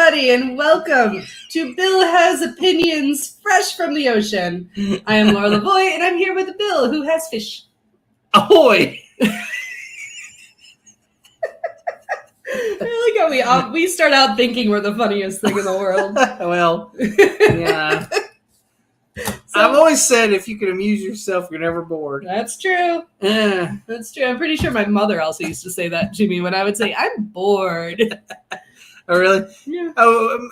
everybody, and welcome to Bill Has Opinions Fresh from the Ocean. I am Laura Lavoie, and I'm here with Bill, who has fish. Ahoy! I like how we start out thinking we're the funniest thing in the world. Well, yeah. I've always said if you can amuse yourself, you're never bored. That's true. That's true. I'm pretty sure my mother also used to say that to me when I would say, I'm bored. Oh, really? Yeah. Oh,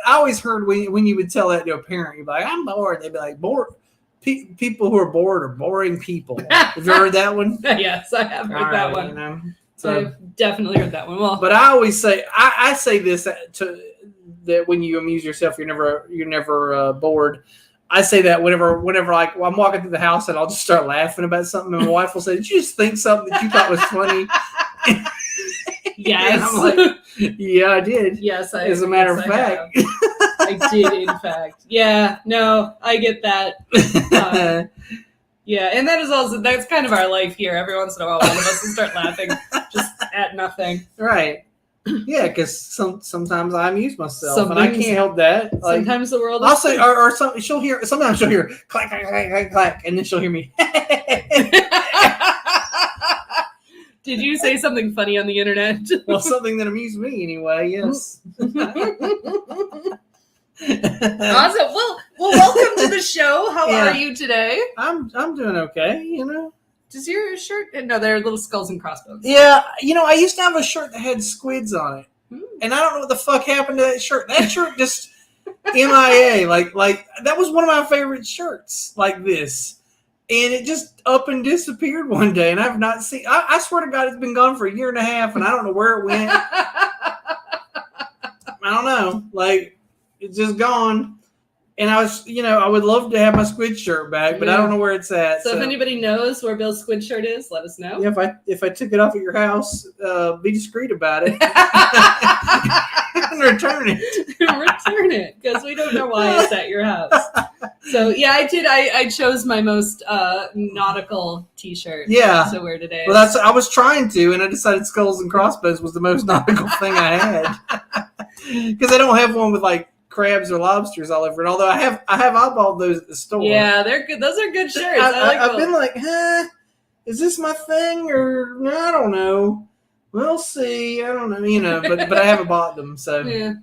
I always heard when you would tell that to a parent, you'd be like, I'm bored. They'd be like, bored. People who are bored are boring people. Have you heard that one? Yes, I have heard that one. You know, so, I've definitely heard that one. Well, but I always say, I say this that when you amuse yourself, you're never bored. I say that whenever like I'm walking through the house and I'll just start laughing about something, and my wife will say, "Did you just think something that you thought was funny?" Yes. And I'm like, yeah, I did. Yes, as a matter of fact, I did. In fact, yeah. No, I get that. Yeah, and that's kind of our life here. Every once in a while, one of us will start laughing just at nothing. Right. Yeah, because sometimes I amuse myself, and I can't help that. Like, sometimes the world. I'll say, or something. Sometimes she'll hear clack, clack, clack, clack, clack, and then she'll hear me. Did you say something funny on the internet? Well, something that amused me anyway. Yes. Awesome. Well, welcome to the show. How are you today? I'm doing okay. You know. Does your shirt? No, they're little skulls and crossbones. Yeah, I used to have a shirt that had squids on it, and I don't know what the fuck happened to that shirt. That shirt just MIA. Like that was one of my favorite shirts. Like this, and it just up and disappeared one day, and I've not seen. I swear to God, it's been gone for a year and a half, and I don't know where it went. I don't know. Like it's just gone. And I would love to have my squid shirt back, but I don't know where it's at. So if anybody knows where Bill's squid shirt is, let us know. Yeah, if I took it off at your house, be discreet about it and return it. Return it, because we don't know why it's at your house. So yeah, I did. I chose my most nautical T-shirt. Yeah. To wear today. Well, I was trying to, and I decided skulls and crossbones was the most nautical thing I had, because I don't have one with like crabs or lobsters all over it. Although I have eyeballed those at the store. Yeah, they're good. Those are good shirts. I've been like, is this my thing or no? I don't know. We'll see. I don't know. But I haven't bought them. So yeah.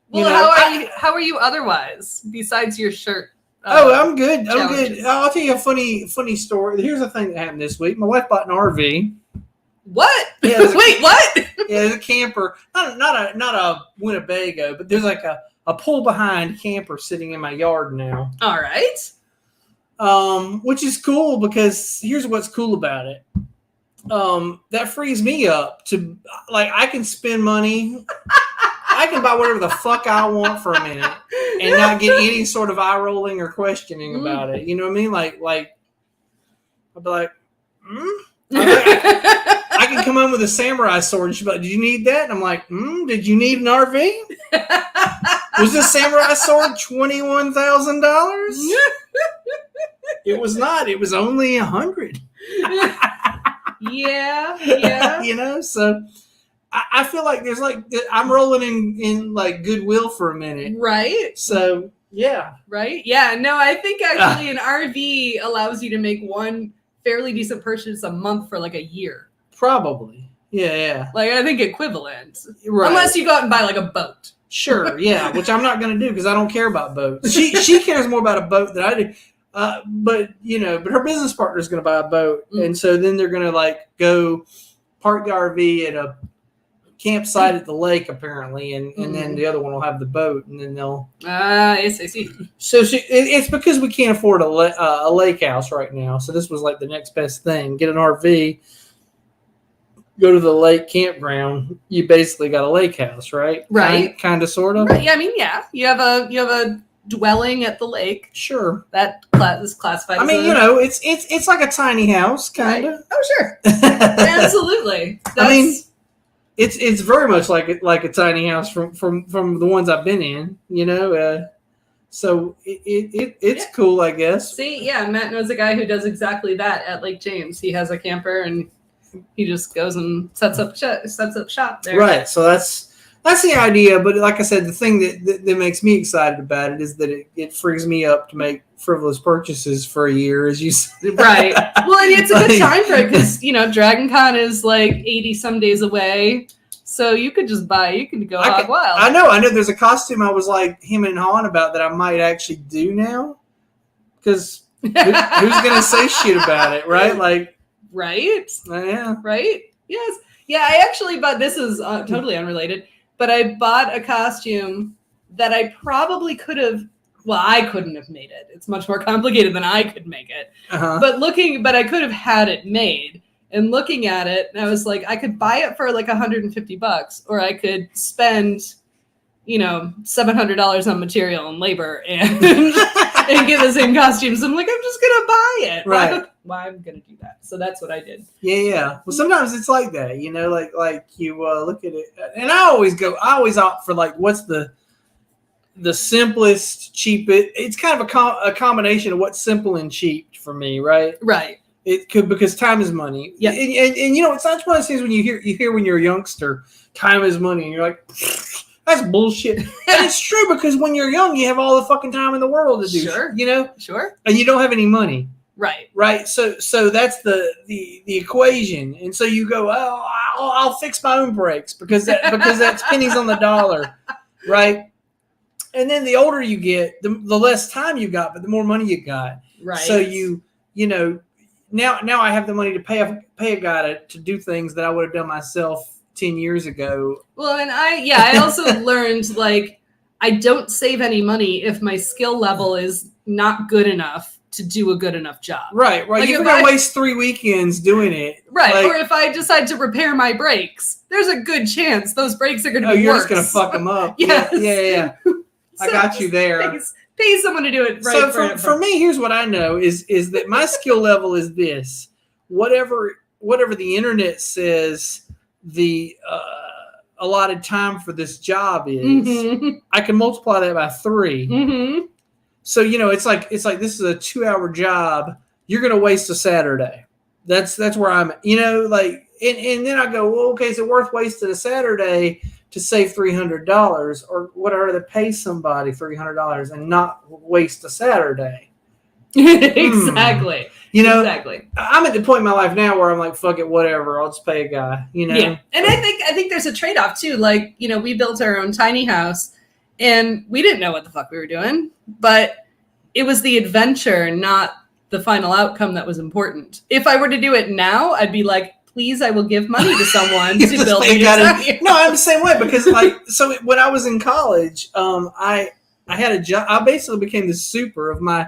Well, how are you otherwise besides your shirt? I'm good. I'm good. I'll tell you a funny story. Here's the thing that happened this week. My wife bought an RV. What? Yeah, wait, what? Yeah, there's a camper. Not a Winnebago, but there's like a pull behind camper sitting in my yard now. All right. Which is cool because here's what's cool about it. That frees me up to I can spend money. I can buy whatever the fuck I want for a minute and not get any sort of eye rolling or questioning about it. You know what I mean? Like I'll be like, I can come home with a samurai sword and she'll be like, did you need that? And I'm like, did you need an RV? Was this samurai sword $21,000? It was not. It was only $100. Yeah. So I feel like there's I'm rolling in like goodwill for a minute. Right. So yeah. Right. Yeah. No, I think actually an RV allows you to make one fairly decent purchase a month for like a year. Probably. Yeah. I think equivalent. Right. Unless you go out and buy like a boat. Sure, yeah, which I'm not going to do because I don't care about boats. She cares more about a boat than I do. But her business partner is going to buy a boat, and so then they're going to go park the RV at a campsite at the lake apparently, and then the other one will have the boat, and then they'll. Yes, I see. So it's because we can't afford a lake house right now. So this was like the next best thing: get an RV. Go to the lake campground, you basically got a lake house, right? Right. Kind of, sort of. Right. Yeah, I mean, yeah. You have a dwelling at the lake. Sure. That is classified. I mean, it's like a tiny house, kind of. Right. Oh, sure. Absolutely. I mean, it's very much like a tiny house from the ones I've been in. So it's cool, I guess. See, yeah, Matt knows a guy who does exactly that at Lake James. He has a camper and he just goes and sets up shop there. Right. So That's the idea, but like I said, the thing that makes me excited about it is that it frees me up to make frivolous purchases for a year, as you said. Right. Well, and it's a good time for it because, Dragon Con is like 80 some days away. So you could just buy, you could go hog wild. I know. There's a costume I was like him and Han about that I might actually do now. Because who's going to say shit about it, right? Like, right? Yeah. Right? Yes. Yeah, I actually bought, this is totally unrelated, but I bought a costume that I probably could have, well, I couldn't have made it. It's much more complicated than I could make it. Uh-huh. But I could have had it made. And looking at it, I was like, I could buy it for like $150, or I could spend, $700 on material and labor and and get the same costumes. I'm like, I'm just gonna buy it. Right. Why I'm gonna do that? So that's what I did. Yeah. Well, sometimes it's like that, like you look at it, and I always opt for like what's the simplest, cheapest. It's kind of a combination of what's simple and cheap for me, right? Right. It could, because time is money. Yeah. And it's not one of those things when you hear when you're a youngster, time is money, and you're like, that's bullshit. And it's true, because when you're young, you have all the fucking time in the world to do. Sure. Sure. And you don't have any money. Right. Right. So that's the equation. And so you go, I'll fix my own brakes because that's pennies on the dollar. Right. And then the older you get, the less time you got, but the more money you got. Right. So now I have the money to pay a guy to do things that I would have done myself 10 years ago. Well, and I also learned, like, I don't save any money if my skill level is not good enough to do a good enough job. Right. Like, you're going to waste 3 weekends doing it. Right. Like, or if I decide to repair my brakes, there's a good chance those brakes are going to be you're worse. just going to fuck them up. Yes. Yeah. I got you there. Pay someone to do it right. So for me, here's what I know is that my skill level is this. Whatever the internet says the allotted time for this job is, mm-hmm. I can multiply that by 3. Mm-hmm. So it's like this is a 2-hour job. You're gonna waste a Saturday. That's where I'm at. And then I go, well, okay, is it worth wasting a Saturday to save $300, or would I rather pay somebody $300 and not waste a Saturday? Exactly. Exactly. I'm at the point in my life now where I'm like, fuck it, whatever. I'll just pay a guy. Yeah. And I think there's a trade-off too. Like, we built our own tiny house, and we didn't know what the fuck we were doing, but it was the adventure, not the final outcome, that was important. If I were to do it now, I'd be like, please, I will give money to someone to build it. No, I'm the same way, because so when I was in college, I had a job. I basically became the super of my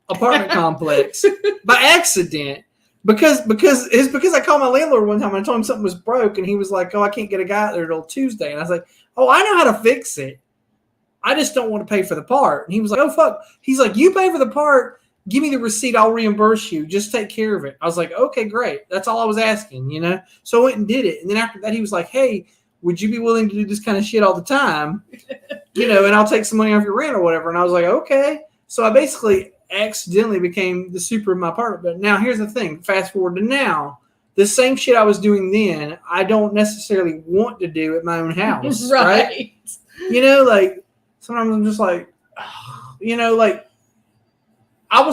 apartment complex by accident, because I called my landlord one time and I told him something was broke, and he was like, "Oh, I can't get a guy out there till Tuesday," and I was like, "Oh, I know how to fix it. I just don't want to pay for the part." And he was like, "Oh fuck," he's like, "You pay for the part. Give me the receipt. I'll reimburse you. Just take care of it." I was like, okay, great. That's all I was asking, So I went and did it. And then after that, he was like, hey, would you be willing to do this kind of shit all the time? And I'll take some money off your rent or whatever. And I was like, okay. So I basically accidentally became the super of my apartment. But now here's the thing. Fast forward to now. The same shit I was doing then, I don't necessarily want to do at my own house. Right? Like sometimes I'm just like,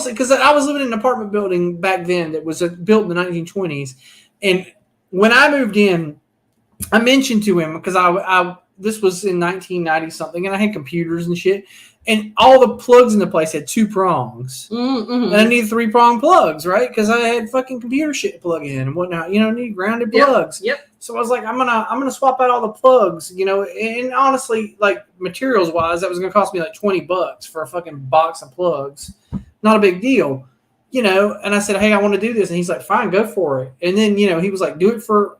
because I was living in an apartment building back then that was built in the 1920s, and when I moved in, I mentioned to him, because I this was in 1990 something, and I had computers and shit, and all the plugs in the place had 2 prongs, and I needed 3-prong plugs, right? Because I had fucking computer shit to plug in and whatnot. I need grounded plugs. Yep. So I was like, I'm gonna swap out all the plugs, and honestly, like materials wise, that was gonna cost me like $20 for a fucking box of plugs. Not a big deal, and I said, hey, I want to do this. And he's like, fine, go for it. And then, he was like, do it for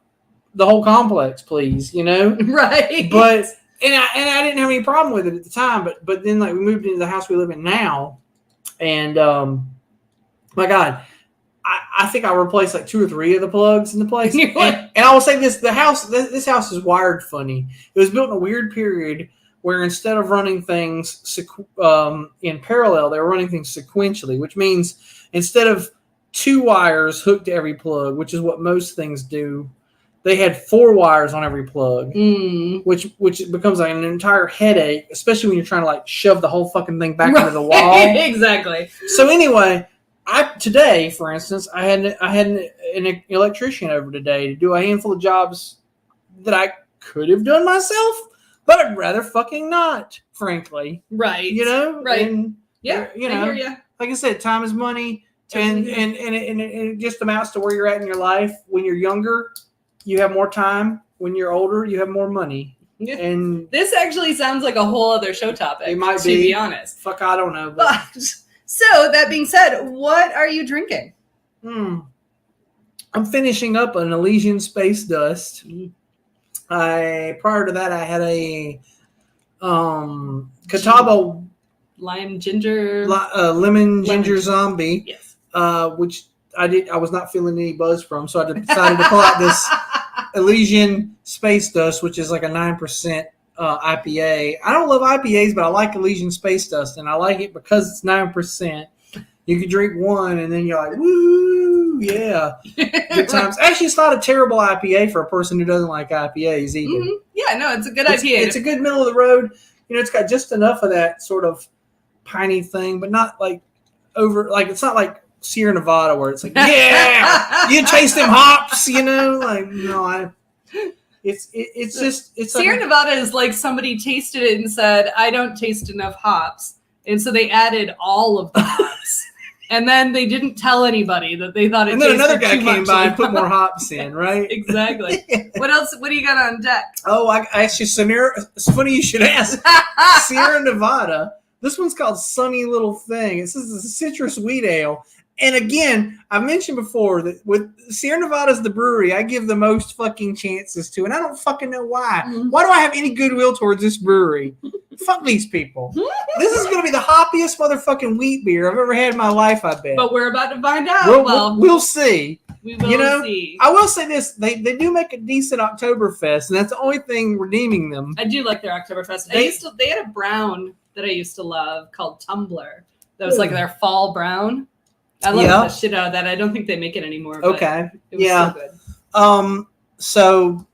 the whole complex, please, Right. But, and I didn't have any problem with it at the time, but then like we moved into the house we live in now. And, my God, I think I replaced like 2 or 3 of the plugs in the place. And I will say this, this house is wired funny. It was built in a weird period where instead of running things in parallel, they were running things sequentially, which means instead of 2 wires hooked to every plug, which is what most things do, they had 4 wires on every plug, Mm. which becomes like an entire headache, especially when you're trying to like shove the whole fucking thing back Right. into the wall. Exactly. So anyway, today, for instance, I had an electrician over today to do a handful of jobs that I could have done myself, but I'd rather fucking not, frankly. Right. You know? Right. And, Yeah. you I know, hear ya. like I said, time is money, and it just amounts to where you're at in your life. When you're younger, you have more time. When you're older, you have more money. Yeah. And this actually sounds like a whole other show topic. It might to be honest. Fuck, I don't know. But so that being said, what are you drinking? I'm finishing up an Elysian Space Dust. Prior to that, I had a Catawba Lime ginger, lemon ginger zombie. Yes. Which I was not feeling any buzz from, so I decided to pull out this Elysian Space Dust, which is like a 9% IPA. I don't love IPAs, but I like Elysian Space Dust, and I like it because it's 9%. You can drink one, and then you're like, woo, yeah, good times. Actually, it's not a terrible IPA for a person who doesn't like IPAs either. Mm-hmm. Yeah, no, it's a good IPA. It's a good middle of the road. You know, it's got just enough of that sort of piney thing, but not like it's not like Sierra Nevada where it's like, yeah, you taste them hops, you know, like no, it's just Sierra Nevada is like somebody tasted it and said, I don't taste enough hops, and so they added all of the hops, and then they didn't tell anybody that they thought it. And then tasted another guy too came much by like and put more hops in, right? Exactly. What else? What do you got on deck? Oh, I asked you, it's funny you should ask. Sierra Nevada. This one's called Sunny Little Thing. This is a citrus wheat ale. And again, I mentioned before that with Sierra Nevada's the brewery I give the most fucking chances to, and I don't fucking know why. Why do I have any goodwill towards this brewery? Fuck these people. This is going to be the hoppiest motherfucking wheat beer I've ever had in my life, I bet. But we're about to find out. We'll see. We will see. I will say this. They do make a decent Oktoberfest, and that's the only thing redeeming them. I do like their Oktoberfest. They had a brown that I used to love called Tumbler. That was like their fall brown. I love the shit out of that. I don't think they make it anymore. But it was so good.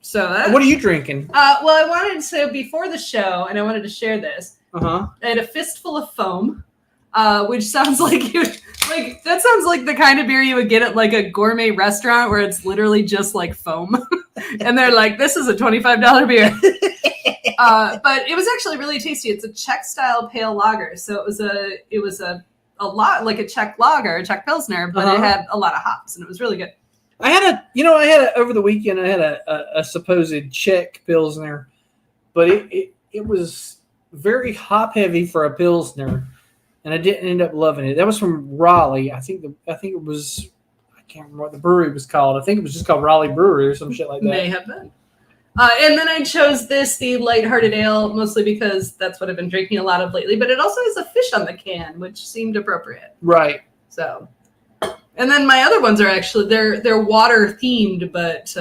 So what are you drinking? Well, I wanted to before the show, and I wanted to share this. I had a fistful of foam, which sounds like that sounds like the kind of beer you would get at like a gourmet restaurant where it's literally just like foam, and they're like, "This is a $25 beer." But it was actually really tasty. It's a Czech style pale lager, so it was a lot like a Czech lager, a Czech Pilsner, but it had a lot of hops, and it was really good. I had over the weekend, I had a supposed Czech Pilsner, but it was very hop heavy for a Pilsner, and I didn't end up loving it. That was from Raleigh. I think it was, I can't remember what the brewery was called. I think it was just called Raleigh Brewery or some shit like that. May have been. And then I chose the lighthearted ale, mostly because that's what I've been drinking a lot of lately. But it also has a fish on the can, which seemed appropriate. Right. So, and then my other ones are actually they're water themed, but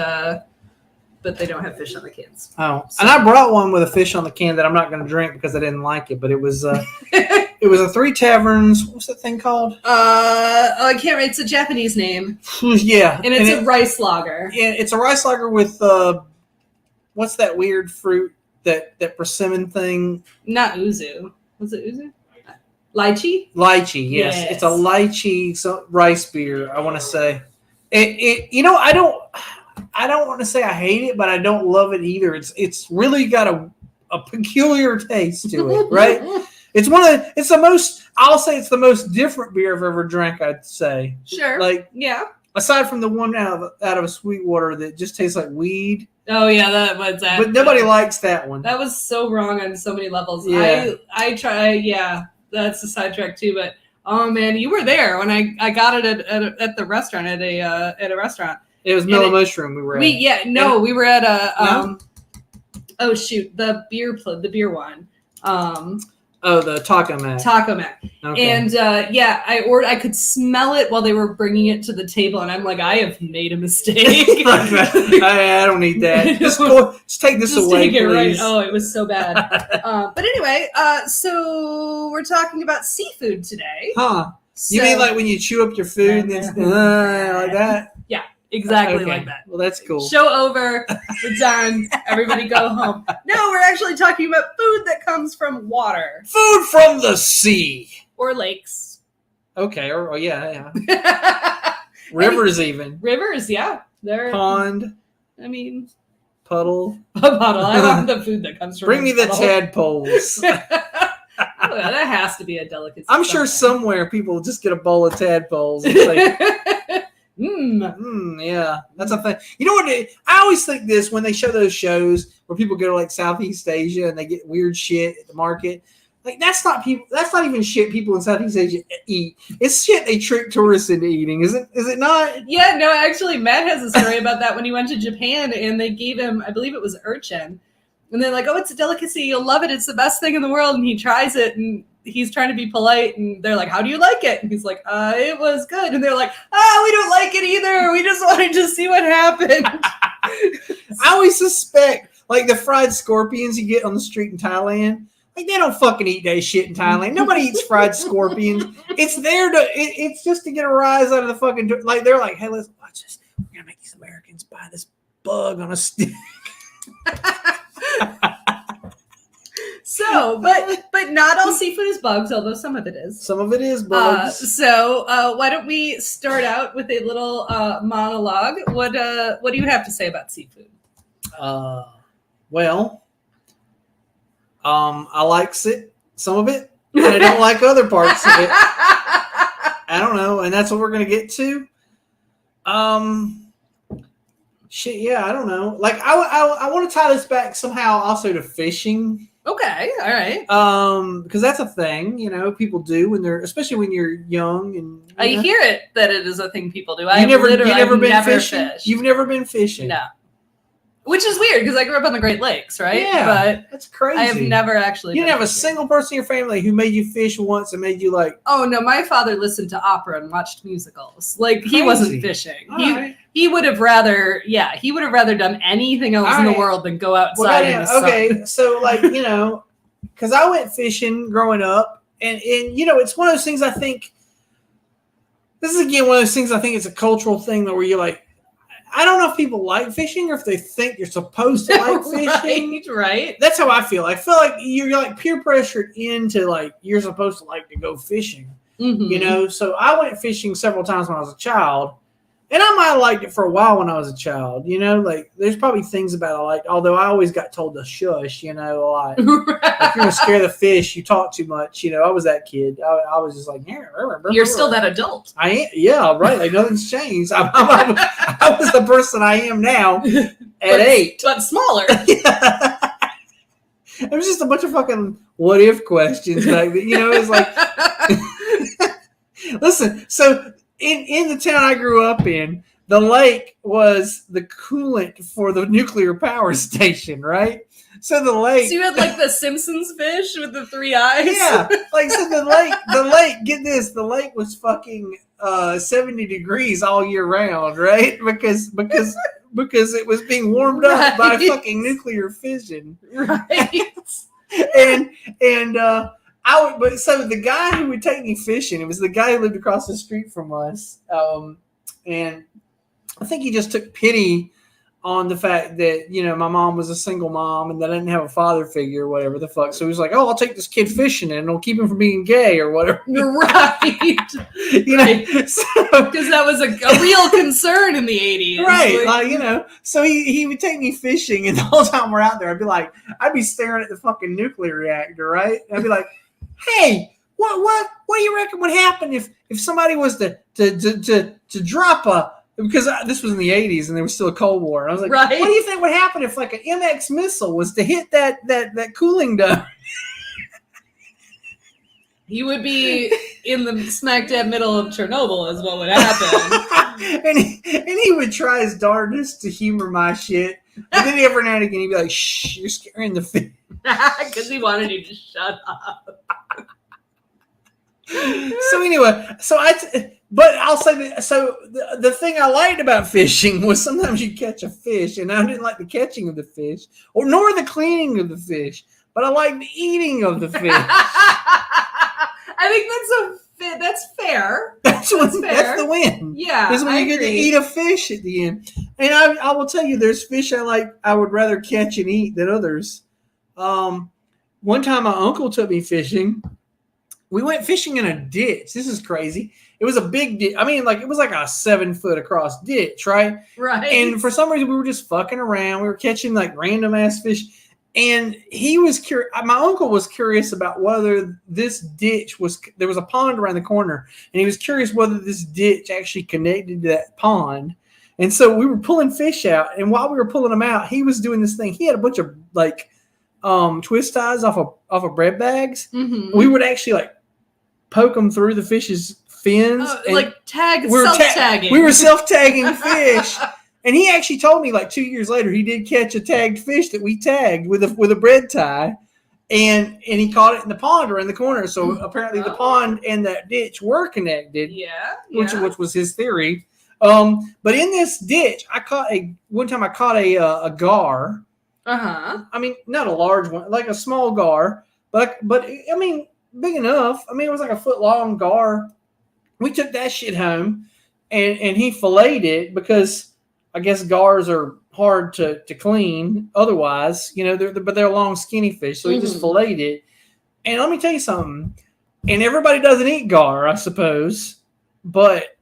they don't have fish on the cans. Oh, so. And I brought one with a fish on the can that I'm not going to drink because I didn't like it. But it was it was a Three Taverns. What's that thing called? I can't remember. It's a Japanese name. Yeah, and it's a rice lager. Yeah, it's a rice lager with. What's that weird fruit, that persimmon thing? Not uzu. Was it uzu? Lychee? Lychee, yes. It's a lychee rice beer, I want to say. I don't want to say I hate it, but I don't love it either. It's really got a peculiar taste to it, right? I'll say it's the most different beer I've ever drank, I'd say. Sure. Like, yeah. Aside from the one out of Sweetwater that just tastes like weed. Oh yeah, that was that. But nobody likes that one. That was so wrong on so many levels. Yeah. I try. Yeah, that's a sidetrack too. But oh man, you were there when I got it at the restaurant at a restaurant. It was Mellow Mushroom. We were at. We were at a oh shoot, the beer one. Oh, the Taco Mac. Okay. And I could smell it while they were bringing it to the table, and I'm like, I have made a mistake. I don't need that. Just take this away, take it, please. Right? Oh, it was so bad. But anyway, so we're talking about seafood today. Huh. You mean like when you chew up your food and it's like that? Yeah. Exactly like that. Well, that's cool. Show over. We're done. Everybody go home. No, we're actually talking about food that comes from water. Food from the sea. Or lakes. Okay. Or yeah. Rivers even. Rivers, yeah. They're Pond. I mean... Puddle. A puddle. I love the food that comes from Bring me the puddle. tadpoles. Oh, that has to be a delicacy. I'm sure somewhere people just get a bowl of tadpoles. It's like, yeah, that's a thing. You know what? I always think this when they show those shows where people go to like Southeast Asia and they get weird shit at the market. Like that's not people. That's not even shit people in Southeast Asia eat. It's shit they trick tourists into eating. Is it not? Yeah, no. Actually, Matt has a story about that when he went to Japan and they gave him, I believe it was urchin, and they're like, "Oh, it's a delicacy. You'll love it. It's the best thing in the world." And he tries it and he's trying to be polite, and they're like, "How do you like it?" And he's like, "It was good." And they're like, we don't like it either. We just wanted to see what happened." I always suspect like the fried scorpions you get on the street in Thailand. Like they don't fucking eat that shit in Thailand. Nobody eats fried scorpions. It's there to. It's just to get a rise out of the fucking. Like they're like, hey, let's watch this. We're gonna make these Americans buy this bug on a stick. So, but not all seafood is bugs, although some of it is. Some of it is bugs. So why don't we start out with a little monologue? What do you have to say about seafood? Well. I like some of it, and I don't like other parts of it. I don't know, and that's what we're gonna get to. Shit, yeah, I don't know. Like, I want to tie this back somehow also to fishing. Okay, all right. Because that's a thing, people do when they're, especially when you're young and. I hear it that it is a thing people do. You've never been fishing. You've never been fishing. No. Which is weird because I grew up on the Great Lakes, right? Yeah, but that's crazy. I have never actually. You didn't have a single person in your family who made you fish once and made you like. Oh no, my father listened to opera and watched musicals. Like he wasn't fishing. He would have rather, he would have rather done anything else in the world than go outside in the sun. Okay, so like because I went fishing growing up, and it's one of those things. I think this is again one of those things. I think it's a cultural thing where you're like. I don't know if people like fishing or if they think you're supposed to like fishing. Right. That's how I feel. I feel like you're like peer pressured into like you're supposed to like to go fishing. Mm-hmm. So I went fishing several times when I was a child. And I might have liked it for a while when I was a child, like there's probably things about it I liked, although I always got told to shush, a lot. If you're going to scare the fish, you talk too much. I was that kid. I was just like, you're still that adult. I am. Yeah, right. Like nothing's changed. I was the person I am now at 8. But smaller. It was just a bunch of fucking what if questions. Like, it's like, listen, so. In the town I grew up in, the lake was the coolant for the nuclear power station, right? So the lake. So you had like the Simpsons fish with the 3 eyes? Yeah. Like, so the lake, get this, the lake was fucking 70 degrees all year round, right? Because it was being warmed up by fucking nuclear fission. Right. So the guy who would take me fishing, it was the guy who lived across the street from us. And I think he just took pity on the fact that, my mom was a single mom and that I didn't have a father figure or whatever the fuck. So he was like, I'll take this kid fishing and it'll keep him from being gay or whatever. Right. Because that was a real concern in the 80s. Right. So he would take me fishing and the whole time we're out there, I'd be staring at the fucking nuclear reactor, right? And I'd be like, hey, what do you reckon would happen if somebody was to drop because this was in the 80s and there was still a Cold War. And I was like, What do you think would happen if like an MX missile was to hit that cooling dome? He would be in the smack dab middle of Chernobyl is what would happen. and he would try his darndest to humor my shit. But then every now and again he'd be like, shh, you're scaring the fish. Because he wanted you to shut up. So anyway, but I'll say that. So the thing I liked about fishing was sometimes you catch a fish, and I didn't like the catching of the fish, nor the cleaning of the fish, but I liked the eating of the fish. I think that's a That's fair. That's fair. the win. Yeah, is when you get to eat a fish at the end. And I will tell you, there's fish I would rather catch and eat than others. One time my uncle took me fishing. We went fishing in a ditch. This is crazy. It was a big ditch. I mean, like it was like a 7-foot across ditch, right? Right. And for some reason, we were just fucking around. We were catching like random ass fish. And he was curious. My uncle was curious about whether this ditch there was a pond around the corner, and he was curious whether this ditch actually connected to that pond. And so we were pulling fish out, and while we were pulling them out, he was doing this thing. He had a bunch of like twist ties off of bread bags. Mm-hmm. We would actually like poke them through the fish's fins, like self-tagging. We were self-tagging fish. And he actually told me like 2 years later he did catch a tagged fish that we tagged with a bread tie, and he caught it in the pond around the corner. So apparently the pond and that ditch were connected. Yeah. Which was his theory. But in this ditch, one time I caught a gar. Uh-huh. I mean, not a large one, like a small gar, but I mean big enough. I mean, it was like a foot long gar. We took that shit home, and he filleted it because I guess gars are hard to clean otherwise, but they're long, skinny fish. So he just filleted it. And let me tell you something. And everybody doesn't eat gar, I suppose. But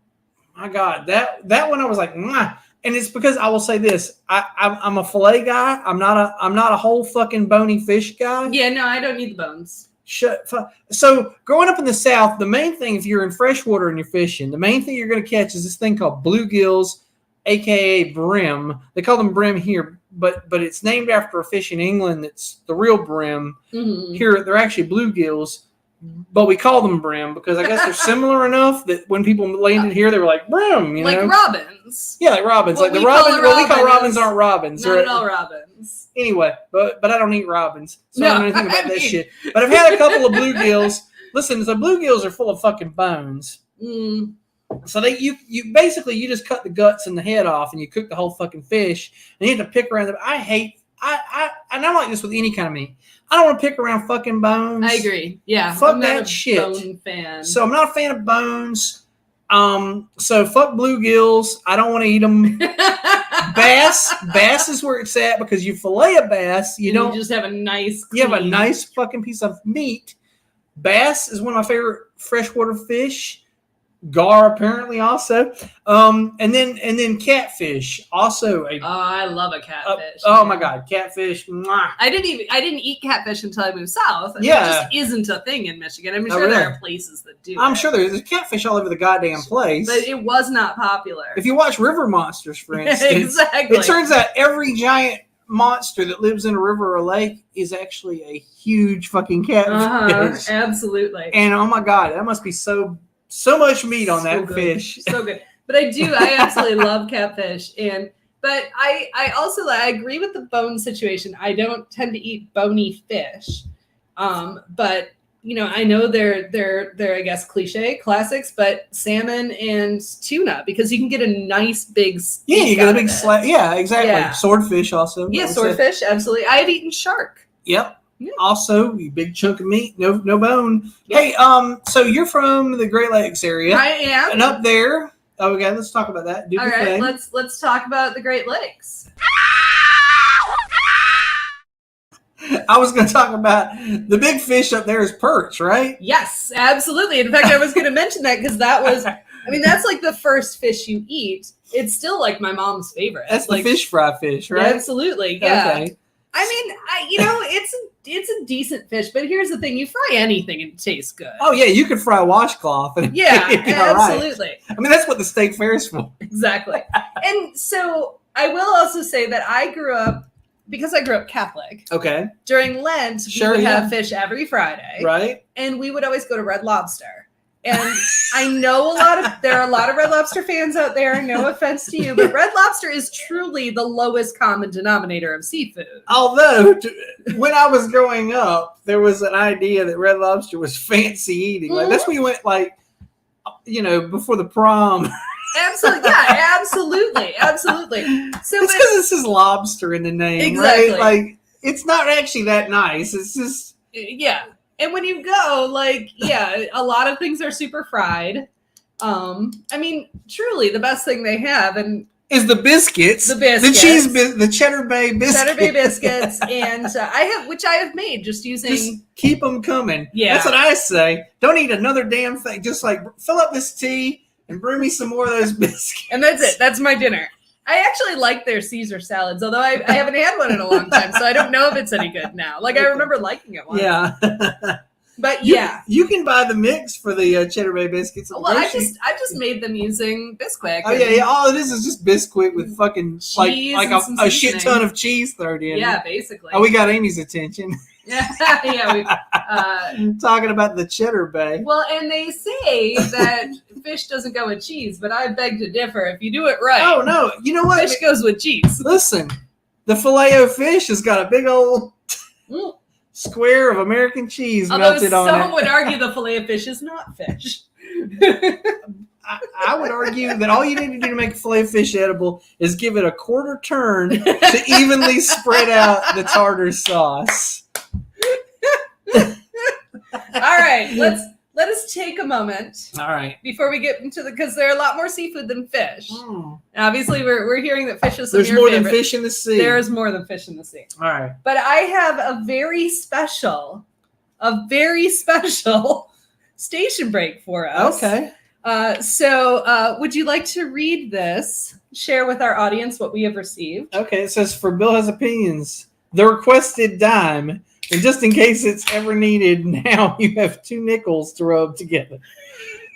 my God, that one I was like, mwah. And it's because I will say this: I'm a fillet guy. I'm not a whole fucking bony fish guy. Yeah, no, I don't need the bones. So growing up in the South, the main thing, if you're in freshwater and you're fishing, the main thing you're going to catch is this thing called bluegills, aka brim. They call them brim here, but it's named after a fish in England that's the real brim. Mm-hmm. Here, they're actually bluegills, but we call them brim because I guess they're similar enough that when people landed here, they were like brim, like robins. Yeah, like robins. What like the robins. What we call robins aren't robins. Not at all robins. Anyway, but I don't eat robins, so I don't know anything about that shit. But I've had a couple of bluegills. Listen, the bluegills are full of fucking bones. Mm. So you basically just cut the guts and the head off, and you cook the whole fucking fish, and you have to pick around them. And I'm like this with any kind of meat. I don't want to pick around fucking bones. I agree. Yeah, fuck I'm that not a shit. Bone fan. So I'm not a fan of bones. So fuck bluegills. I don't want to eat them. Bass is where it's at because you fillet a bass. You just have a nice. You have a nice fucking piece of meat. Bass is one of my favorite freshwater fish. Gar apparently also, and then catfish also. I love a catfish. Oh my God, catfish! Mwah. I didn't eat catfish until I moved south. Yeah, it just isn't a thing in Michigan. I'm sure there are places that do. I'm sure there's catfish all over the goddamn place, but it was not popular. If you watch River Monsters, for instance, exactly. It turns out every giant monster that lives in a river or lake is actually a huge fucking catfish. Absolutely. And oh my God, that must be so much meat on that fish. So good. But I absolutely love catfish. But I also I agree with the bone situation. I don't tend to eat bony fish. But I know they're I guess cliche classics, but salmon and tuna, because you can get a nice big steak. Yeah, you get a big slab. Yeah, exactly. Yeah. Swordfish also. Yeah, swordfish, absolutely. I've eaten shark. Yep. Yeah. Also, you big chunk of meat, no bone. Yep. Hey, so you're from the Great Lakes area. I am. And up there, okay, let's talk about that. All right, thing. Let's talk about the Great Lakes. I was going to talk about the big fish up there is perch, right? Yes, absolutely. In fact, I was going to mention that because that's like the first fish you eat. It's still like my mom's favorite. That's like the fish fry fish, right? Yeah, absolutely. Yeah. Okay. I mean, it's a decent fish, but here's the thing: you fry anything and it tastes good. Oh yeah, you could fry a washcloth. And absolutely. Right. I mean, that's what the steak fair is for. Exactly. And so I will also say that I grew up Catholic. Okay. During Lent, we would have fish every Friday. Right. And we would always go to Red Lobster. And I know there are a lot of Red Lobster fans out there. No offense to you, but Red Lobster is truly the lowest common denominator of seafood. Although, when I was growing up, there was an idea that Red Lobster was fancy eating. Like that's when you went, before the prom. Absolutely, yeah, absolutely. So it's because this is lobster in the name, exactly. Right? Like it's not actually that nice. It's just And when you go, like, yeah, a lot of things are super fried. I mean, truly, the best thing they have, and is the biscuits, the Cheddar Bay biscuits, and I have made just using. Just keep them coming. Yeah, that's what I say. Don't eat another damn thing. Just like fill up this tea and bring me some more of those biscuits. And that's it. That's my dinner. I actually like their Caesar salads, although I haven't had one in a long time, so I don't know if it's any good now. Like, I remember liking it once. Yeah. But yeah. You can buy the mix for the Cheddar Bay biscuits. Well, I just made them using Bisquick. Oh, yeah. All it is just Bisquick with fucking, cheese like a shit ton of cheese thrown in. Yeah, basically. Oh, we got Amy's attention. Yeah. Talking about the Cheddar Bay. Well, and they say that fish doesn't go with cheese, but I beg to differ. If you do it right. Oh, no. You know what? Fish goes with cheese. Listen, the Filet-O-Fish has got a big old square of American cheese melted on it. Some would argue the Filet-O-Fish is not fish. I would argue that all you need to do to make a Filet-O-Fish edible is give it a quarter turn to evenly spread out the tartar sauce. All right, let us take a moment. All right. Before we get into because there are a lot more seafood than fish. And obviously, we're hearing that fish is some There's of your more favorite. than fish in the sea. There is more than fish in the sea. All right. But I have a very special station break for us. Okay. So would you like to read this? Share with our audience what we have received. Okay. It says, for Bill has opinions, the requested dime. And just in case it's ever needed, now you have 2 nickels to rub together.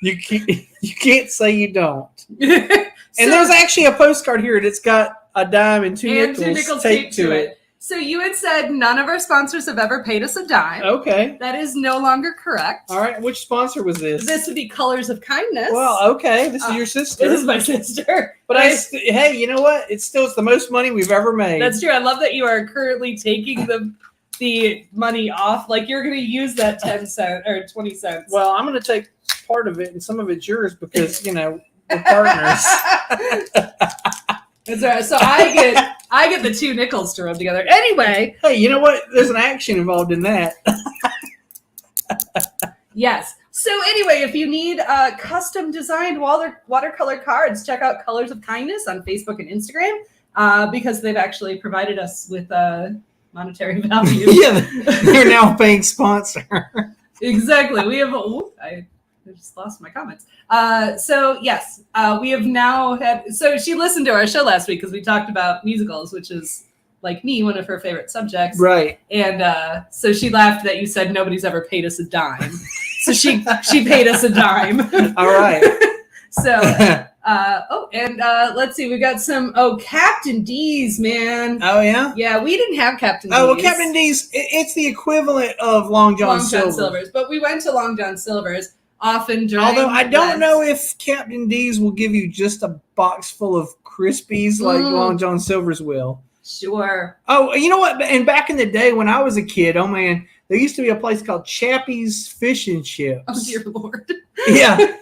You can't say you don't. And there's actually a postcard here that's got a dime and 2 nickels taped to it. So you had said none of our sponsors have ever paid us a dime. Okay. That is no longer correct. All right. Which sponsor was this? This would be Colors of Kindness. Well, okay. This is your sister. This is my sister. But hey, you know what? It's the most money we've ever made. That's true. I love that you are currently taking the money off. Like you're going to use that 10 cents or 20 cents. Well, I'm going to take part of it and some of it's yours because, we're partners. That's right. So I get the 2 nickels to rub together. Anyway. Hey, you know what? There's an action involved in that. Yes. So anyway, if you need custom designed watercolor cards, check out Colors of Kindness on Facebook and Instagram because they've actually provided us with monetary value. Yeah, they're now a paying sponsor. Exactly. We have. I just lost my comments. So yes, we have now had. So she listened to our show last week because we talked about musicals, which is like me, one of her favorite subjects. Right. And so she laughed that you said nobody's ever paid us a dime. So she paid us a dime. All right. So. Let's see. We got some. Captain D's, man. Oh yeah. Yeah, we didn't have Captain D's. Oh well, Captain D's. It's the equivalent of Long John Silver's. But we went to Long John Silver's often during. Although I don't know if Captain D's will give you just a box full of Krispies like Long John Silver's will. Sure. Oh, you know what? And back in the day when I was a kid, oh man, there used to be a place called Chappie's Fish and Chips. Oh dear Lord. Yeah.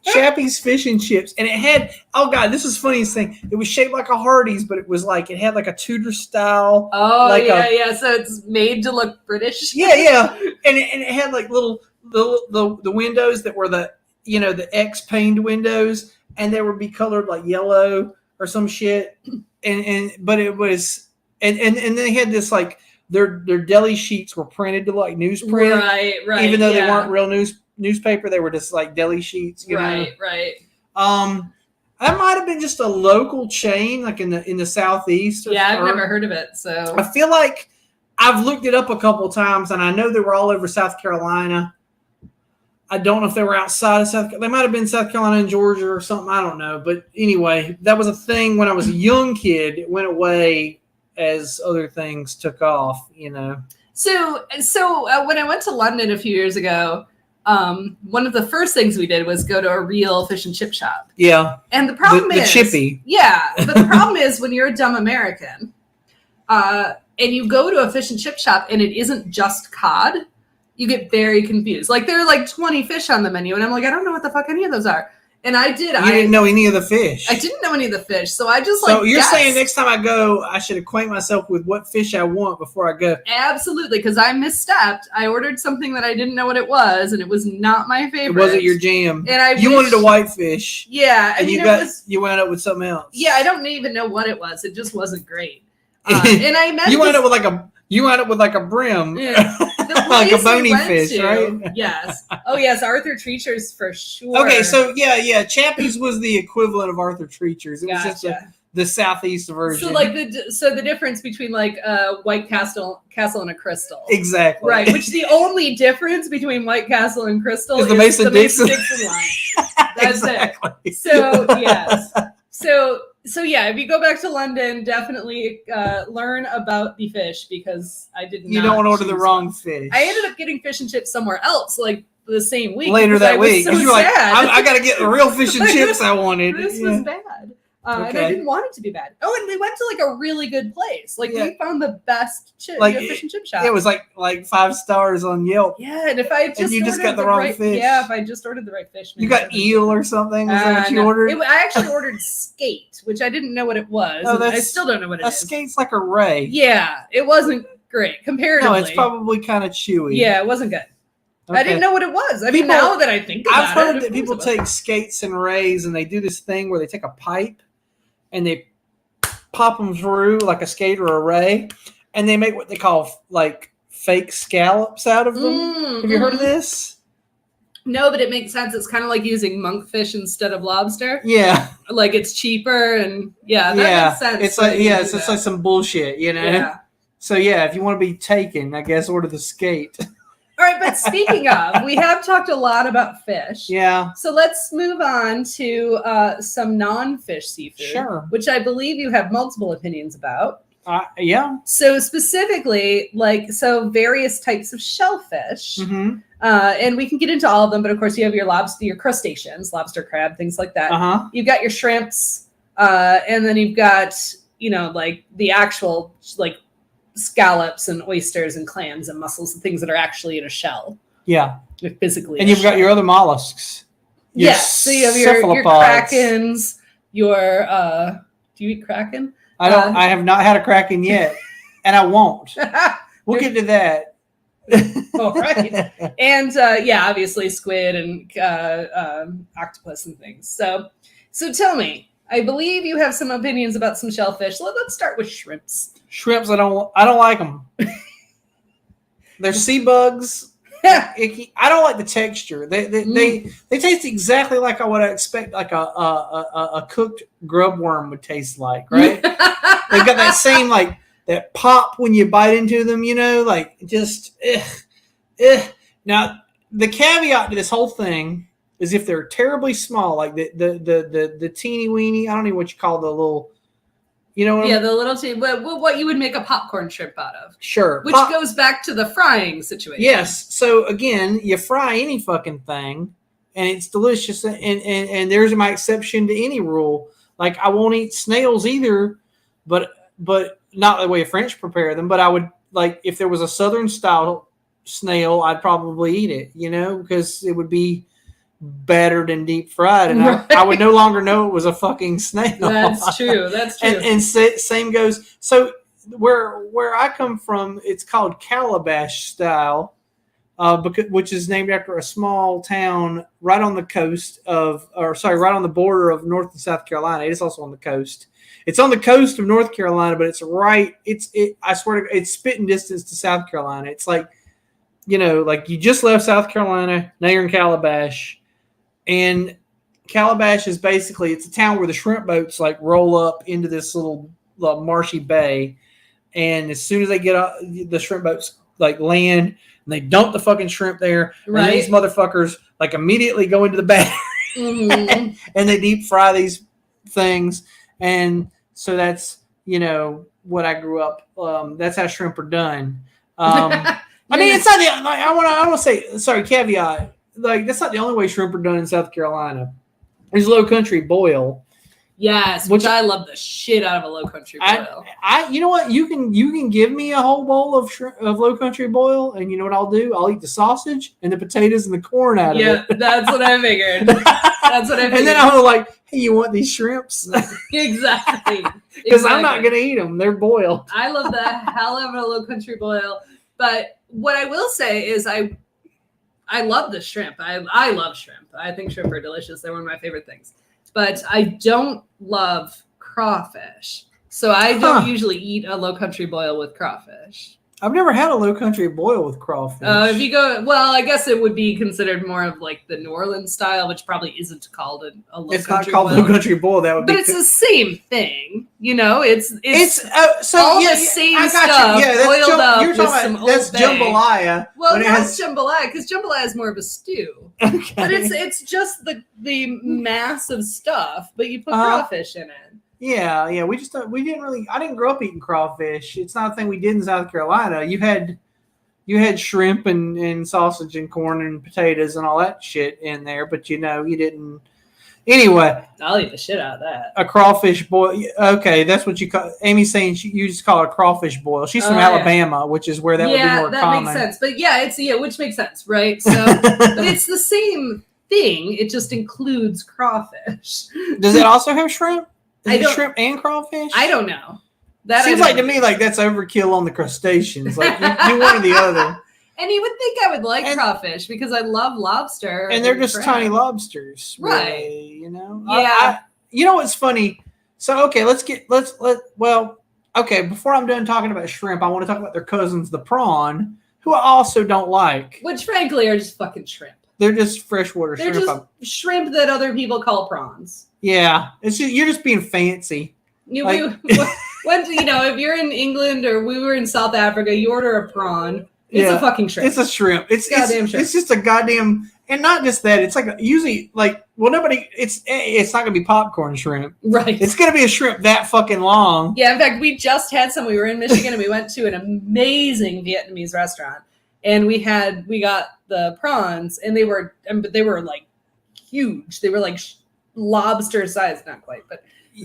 Chappie's Fish and Chips, and it had, oh god, this was the funniest thing. It was shaped like a Hardee's, but it was like, it had like a Tudor style. Oh yeah. So it's made to look British. Yeah, and it had like little the windows that were the X paned windows, and they would be colored like yellow or some shit, but it was and they had this like their deli sheets were printed to like newsprint, right, even though they weren't real newspaper, they were just like deli sheets, right. That might have been just a local chain, like in the southeast. I've never heard of it. So I feel like I've looked it up a couple times, and I know they were all over South Carolina. I don't know if they were outside of South. They might have been South Carolina and Georgia or something. I don't know, but anyway, that was a thing when I was a young kid. It went away as other things took off. So when I went to London a few years ago. One of the first things we did was go to a real fish and chip shop. Yeah. And the problem is the chippy. Yeah. But the problem is when you're a dumb American, and you go to a fish and chip shop and it isn't just cod, you get very confused. Like there are like 20 fish on the menu and I'm like, I don't know what the fuck any of those are. And I did. You didn't know any of the fish. I didn't know any of the fish, so I just So you're guessed. saying next time I go, I should acquaint myself with what fish I want before I go? Absolutely, because I misstepped. I ordered something that I didn't know what it was, and it was not my favorite. It wasn't your jam. And you wanted a whitefish. Yeah, and you wound up with something else. Yeah, I don't even know what it was. It just wasn't great. And I met you wound up with like a brim. Yeah. Like a bony fish, right? Yes. Oh, yes. Arthur Treacher's for sure. Okay, so yeah. Chappie's was the equivalent of Arthur Treacher's. It was just the southeast version. So, like the difference between like White Castle and a Crystal. Exactly. Right. Which the only difference between White Castle and Crystal is the Mason-Dixon line. That's exactly. it. So yes. So yeah, if you go back to London, definitely learn about the fish because I did not. You don't want to order the wrong fish. I ended up getting fish and chips somewhere else, like the same week. Later that week, so you're like, sad. I got to get the real fish and chips I wanted. This was bad. And I didn't want it to be bad. Oh, and we went to like a really good place. Like we found the best fish and chip shop. It was like 5 stars on Yelp. Yeah, and if I just got the wrong fish. Yeah, if I just ordered the right fish. You got eel or something? Is that what you ordered? I actually ordered skate, which I didn't know what it was. Oh, I still don't know what it is. A skate's like a ray. Yeah, it wasn't great comparatively. No, it's probably kind of chewy. Yeah, it wasn't good. Okay. I didn't know what it was. Now that I think about it. I've heard that people take skates and rays and they do this thing where they take a pipe and they pop them through like a skate or a ray, and they make what they call like fake scallops out of them. Have you heard of this? No, but it makes sense. It's kind of like using monkfish instead of lobster. Yeah. Like it's cheaper and that makes sense. It's like, it's like some bullshit, you know? Yeah. So yeah, if you want to be taken, I guess order the skate. All right, but speaking of, we have talked a lot about fish. Yeah. So let's move on to some non-fish seafood. Sure. Which I believe you have multiple opinions about. Yeah. So specifically, various types of shellfish. Mm-hmm. And we can get into all of them, but of course you have your lobster, your crustaceans, lobster, crab, things like that. Uh-huh. You've got your shrimps, and then you've got, like the actual scallops and oysters and clams and mussels and things that are actually in a shell. Yeah. Physically. And you've got your other mollusks. Yes. So you have your krakens, do you eat kraken? I have not had a kraken yet, and I won't. We'll get to that. All right. And obviously squid and octopus and things. So tell me, I believe you have some opinions about some shellfish. Let's start with shrimps. Shrimps, I don't like them. They're sea bugs. Icky. I don't like the texture. They taste exactly like I would expect, like a cooked grub worm would taste like. Right? They've got that same that pop when you bite into them. Just. Now the caveat to this whole thing is if they're terribly small, like the teeny weeny. I don't know what you call the little. You know what the little teeny, what you would make a popcorn shrimp out of. Sure. Which goes back to the frying situation. Yes. So again, you fry any fucking thing and it's delicious. And there's my exception to any rule. Like I won't eat snails either, but not the way a French prepare them. But I would if there was a Southern style snail, I'd probably eat it, because it would be battered and deep fried, and I would no longer know it was a fucking snail. That's true. And same goes. So where I come from, it's called calabash style, which is named after a small town right on the right on the border of North and South Carolina. It is also on the coast. It's on the coast of North Carolina, but it's right. I swear to God, it's spitting distance to South Carolina. It's like you just left South Carolina, now you're in Calabash. And Calabash is basically, it's a town where the shrimp boats roll up into this little marshy bay. And as soon as they get up, the shrimp boats land and they dump the fucking shrimp there. Right. And these motherfuckers immediately go into the bay and they deep fry these things. And so that's, what I grew up. That's how shrimp are done. I mean, it's not the. I want to say, sorry, caveat. That's not the only way shrimp are done in South Carolina. There's Low Country boil, Yes, which I love the shit out of a low country boil. You know what? You can give me a whole bowl of low country boil, and you know what I'll do? I'll eat the sausage and the potatoes and the corn out of it. Yeah, that's what I figured. That's what I figured. And then I'll like, hey, you want these shrimps? Exactly. Because I'm not gonna eat them; they're boiled. I love the hell out of a low country boil, but what I will say is I love the shrimp. I love shrimp. I think shrimp are delicious. They're one of my favorite things. But I don't love crawfish. So I don't usually eat a low country boil with crawfish. I've never had a low country boil with crawfish. If you go, well, I guess it would be considered more of like the New Orleans style, which probably isn't called a low country boil. It's not called low country boil. That would be. But it's the same thing, you know. It's so all the same stuff boiled up with some old That's jambalaya. Well, that's jambalaya because jambalaya is more of a stew. Okay. But it's just the mass of stuff, but you put crawfish in it. Yeah. We didn't really. I didn't grow up eating crawfish. It's not a thing we did in South Carolina. You had shrimp and sausage and corn and potatoes and all that shit in there, but you didn't. Anyway, I'll eat the shit out of that. A crawfish boil. Okay, that's what you call. Amy's saying you just call it a crawfish boil. She's from Alabama, which is where that would be more common. Yeah, that makes sense. But yeah, which makes sense, right? So, but it's the same thing. It just includes crawfish. Does it also have shrimp? Shrimp and crawfish? I don't know. That seems like to me like that's overkill on the crustaceans. Like you one or the other. And you would think I would like crawfish because I love lobster. And they're just tiny lobsters, right? Really, you know. Yeah. You know what's funny? So okay, before I'm done talking about shrimp, I want to talk about their cousins, the prawn, who I also don't like. Which frankly are just fucking shrimp. They're just freshwater shrimp. They're just shrimp that other people call prawns. Yeah, you're just being fancy. If you're in England or we were in South Africa, you order a prawn. It's a fucking shrimp. It's a shrimp. It's goddamn shrimp. It's just a goddamn, and not just that. It's like usually nobody. It's not gonna be popcorn shrimp, right? It's gonna be a shrimp that fucking long. Yeah. In fact, we just had some. We were in Michigan and we went to an amazing Vietnamese restaurant, and we got the prawns, and they were like huge. They were like lobster size, not quite, but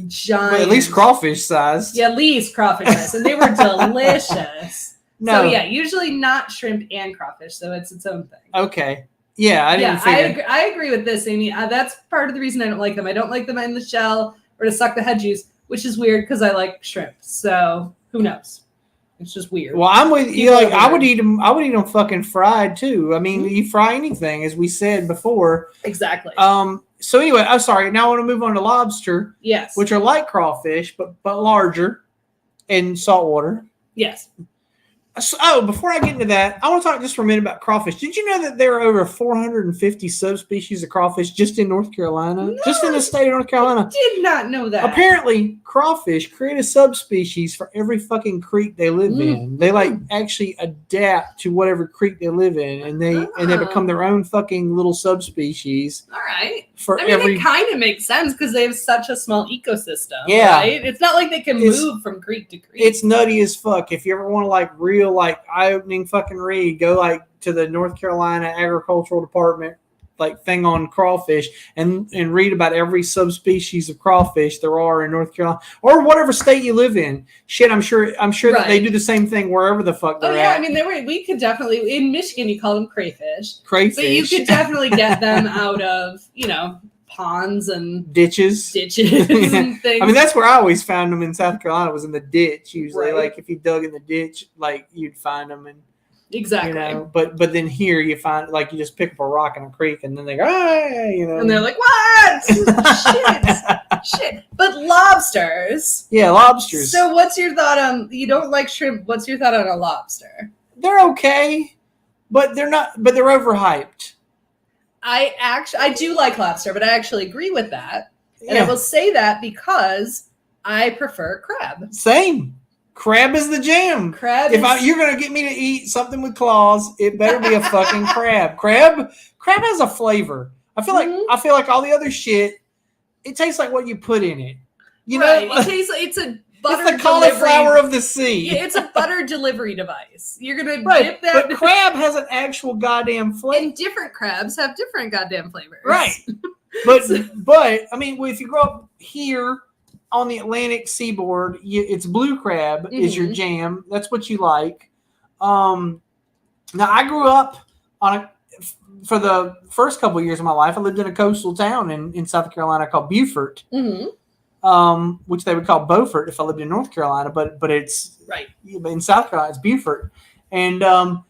giant. But at least crawfish size. Yeah, at least crawfish size, and they were delicious. No. So yeah, usually not shrimp and crawfish, so it's its own thing. Okay. Yeah, I agree with this, Amy. That's part of the reason I don't like them. I don't like them in the shell or to suck the head juice, which is weird because I like shrimp. So who knows? It's just weird. Well, I'm with you. Like I would eat them. I would eat them fucking fried too. I mean, you fry anything, as we said before. Exactly. So anyway, I'm sorry. Now I want to move on to lobster. Yes. Which are like crawfish, but larger, and saltwater. Yes. So, before I get into that, I want to talk just for a minute about crawfish. Did you know that there are over 450 subspecies of crawfish just in North Carolina? No, just in the state of North Carolina. I did not know that. Apparently, crawfish create a subspecies for every fucking creek they live in. They actually adapt to whatever creek they live in, and they become their own fucking little subspecies. All right. It kind of makes sense because they have such a small ecosystem. Yeah. Right? It's not like they can move from creek to creek. It's nutty as fuck. If you ever want to real eye-opening fucking read, go to the North Carolina Agricultural Department thing on crawfish and read about every subspecies of crawfish there are in North Carolina or whatever state you live in. Shit, I'm sure that they do the same thing wherever the fuck they're at. I mean, we could definitely in Michigan you call them crayfish, but you could definitely get them out of ponds and ditches and things. I mean, that's where I always found them in South Carolina, was in the ditch usually. Right. If you dug in the ditch, you'd find them. And exactly. But then here you find you just pick up a rock in a creek and then they go, hey, and they're like, what? shit. But lobsters. Yeah, lobsters. So what's your thought on? You don't like shrimp. What's your thought on a lobster? They're okay, but they're not. But they're overhyped. I do like lobster, but I actually agree with that. And I will say that because I prefer crab. Same. Crab is the jam. You're going to get me to eat something with claws, it better be a fucking crab. Crab has a flavor. I feel like all the other shit, it tastes like what you put in it. You know, it tastes like it's a butter. It's the cauliflower of the sea. Yeah, it's a butter delivery device. You're gonna dip that. But crab has an actual goddamn flavor. And different crabs have different goddamn flavors. Right. But I mean, if you grow up here on the Atlantic seaboard, it's blue crab is your jam. That's what you like. Now I grew up for the first couple of years of my life. I lived in a coastal town in South Carolina called Beaufort, which they would call Beaufort if I lived in North Carolina, but it's right in South Carolina. It's Beaufort, and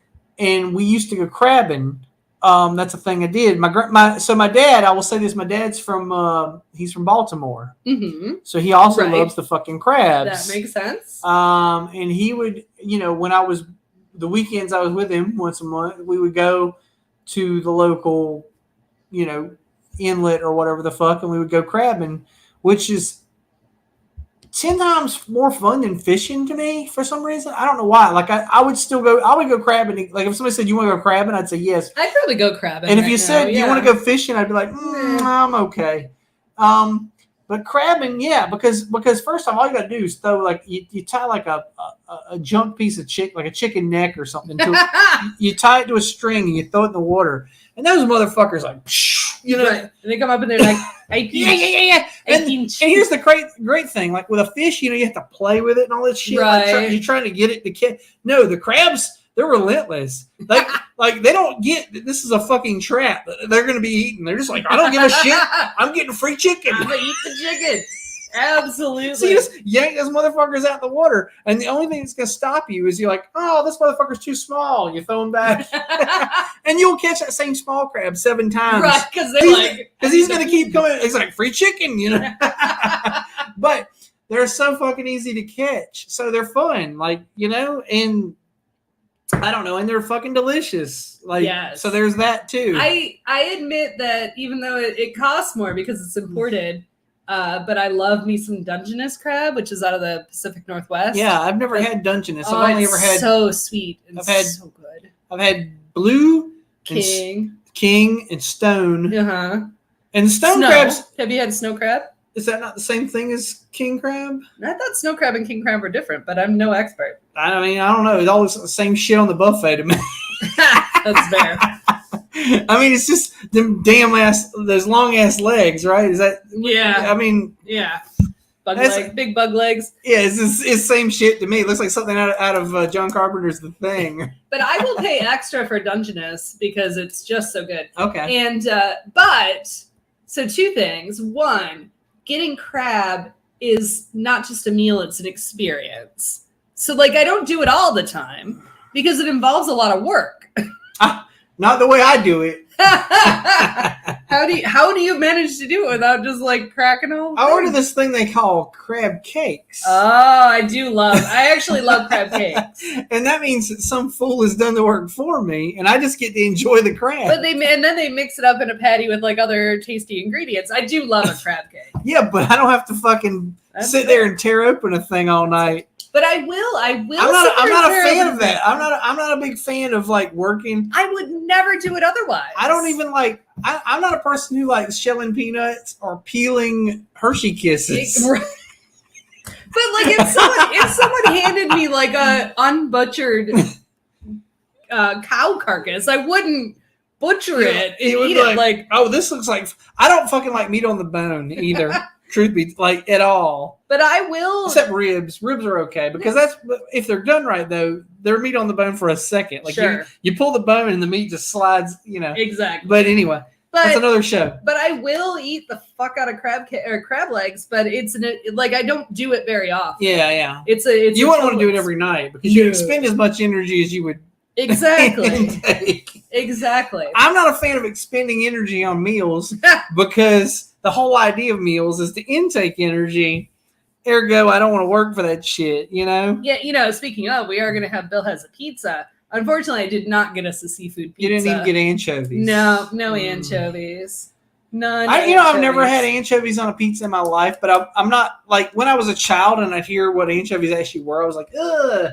we used to go crabbing. That's a thing I did. My dad, I will say this, my dad's he's from Baltimore. So he also loves the fucking crabs. That makes sense. And he would, when the weekends I was with him once a month, we would go to the local, inlet or whatever the fuck, and we would go crabbing, which is 10 times more fun than fishing to me for some reason. I don't know why. Like I would go crabbing. Like if somebody said, you want to go crabbing? I'd say yes. I'd probably go crabbing. And if you said, you want to go fishing? I'd be like, I'm okay. But crabbing, yeah, because first off, all you got to do is throw, like, you tie like a junk piece of like a chicken neck or something to it. You tie it to a string and you throw it in the water. And those motherfuckers like, right. And they come up and they're like, yeah. And here's the great thing. Like with a fish, you have to play with it and all this shit. Right. Like, you're trying to get it to catch. No, the crabs, they're relentless. Like they don't get this is a fucking trap. They're going to be eaten. They're just like, I don't give a shit. I'm getting free chicken. I'm going to eat the chicken. Absolutely. So you just yank those motherfuckers out the water, and the only thing that's going to stop you is you're like, oh, this motherfucker's too small. You throw him back, and you'll catch that same small crab 7 times. Right, because he's going to keep coming. It's like free chicken, But they're so fucking easy to catch, so they're fun, and I don't know, and they're fucking delicious. Yes. So there's that too. I admit that even though it costs more because it's imported. But I love me some Dungeness crab, which is out of the Pacific Northwest. Yeah, I've never had Dungeness. I've only ever had so sweet. And so good. I've had blue, king, and stone. And stone crabs. Have you had snow crab? Is that not the same thing as king crab? I thought snow crab and king crab were different, but I'm no expert. I mean, I don't know. It's all the same shit on the buffet to me. That's fair. I mean, it's just them those long ass legs, right? Is that? Yeah. I mean, yeah. Big bug legs. Yeah, it's same shit to me. It looks like something out of John Carpenter's The Thing. But I will pay extra for Dungeness because it's just so good. Okay. And so 2 things. 1, getting crab is not just a meal; it's an experience. So I don't do it all the time because it involves a lot of work. Not the way I do it. How do you manage to do it without just cracking all? I order this thing they call crab cakes. Oh, I actually love crab cakes. And that means that some fool has done the work for me, and I just get to enjoy the crab. But then they mix it up in a patty with other tasty ingredients. I do love a crab cake. Yeah, but I don't have to fucking sit there and tear open a thing all night. But I will. I'm not a fan of that. I'm not a big fan of working. I would never do it otherwise. I don't even I'm not a person who likes shelling peanuts or peeling Hershey Kisses. But if someone handed me a unbutchered cow carcass, I wouldn't butcher it and eat it. Oh, this looks like I don't fucking like meat on the bone either. Truth be at all. But I will. Except ribs. Ribs are okay because that's if they're done right though. They're meat on the bone for a second. Sure. You pull the bone and the meat just slides. Exactly. But anyway, that's another show. But I will eat the fuck out of crab legs. But it's I don't do it very often. Yeah. It's you wouldn't want to do it every night because you expend as much energy as you would. Exactly. Exactly. I'm not a fan of expending energy on meals because the whole idea of meals is to intake energy. Ergo, I don't want to work for that shit, Yeah, speaking of, we are going to have Bill Has a Pizza. Unfortunately, I did not get us a seafood pizza. You didn't even get anchovies. No anchovies. None. I've never had anchovies on a pizza in my life, but I'm not when I was a child and I'd hear what anchovies actually were, I was like, ugh.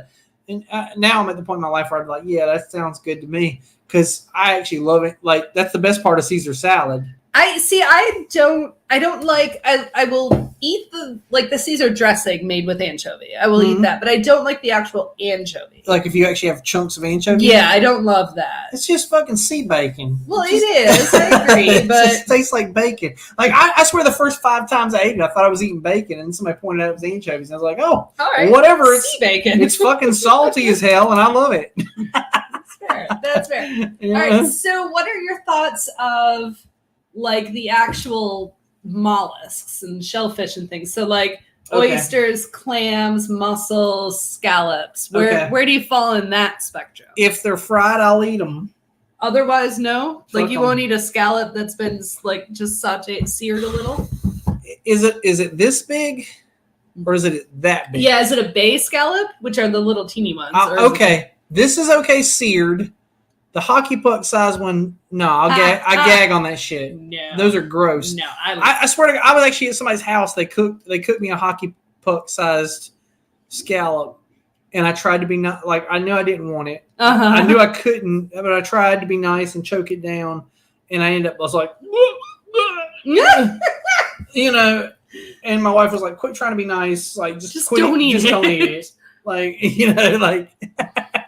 And now I'm at the point in my life where I'm like, yeah, that sounds good to me because I actually love it. That's the best part of Caesar salad. I don't like. I will eat the Caesar dressing made with anchovy. I will eat that, but I don't like the actual anchovy. Like if you actually have chunks of anchovy. Yeah, I don't love that. It's just fucking sea bacon. Well, it is. I agree, but it just tastes like bacon. Like I swear, the first 5 times I ate it, I thought I was eating bacon, and somebody pointed out it was anchovies, and I was like, "Oh, all right, whatever." Sea bacon. It's fucking salty as hell, and I love it. That's fair. That's fair. Yeah. All right. So, what are your thoughts of like the actual mollusks and shellfish and things? So, like oysters, clams, mussels, scallops. Where do you fall in that spectrum? If they're fried, I'll eat them. Otherwise, no. Fuck like you won't eat a scallop that's been like just seared a little. Is it this big, or is it that big? Yeah. Is it a bay scallop, which are the little teeny ones? Okay, this is okay seared. The hockey puck size one, no, I gag on that shit. No, those are gross. No, I swear to God, I was actually at somebody's house. They cooked me a hockey puck sized scallop, and I tried to be not like I knew I didn't want it. I knew I couldn't, but I tried to be nice and choke it down, and I ended up. I was like, you know, and my wife was like, "Quit trying to be nice. Like, just quit, don't eat just it. don't eat it. Like, you know, like."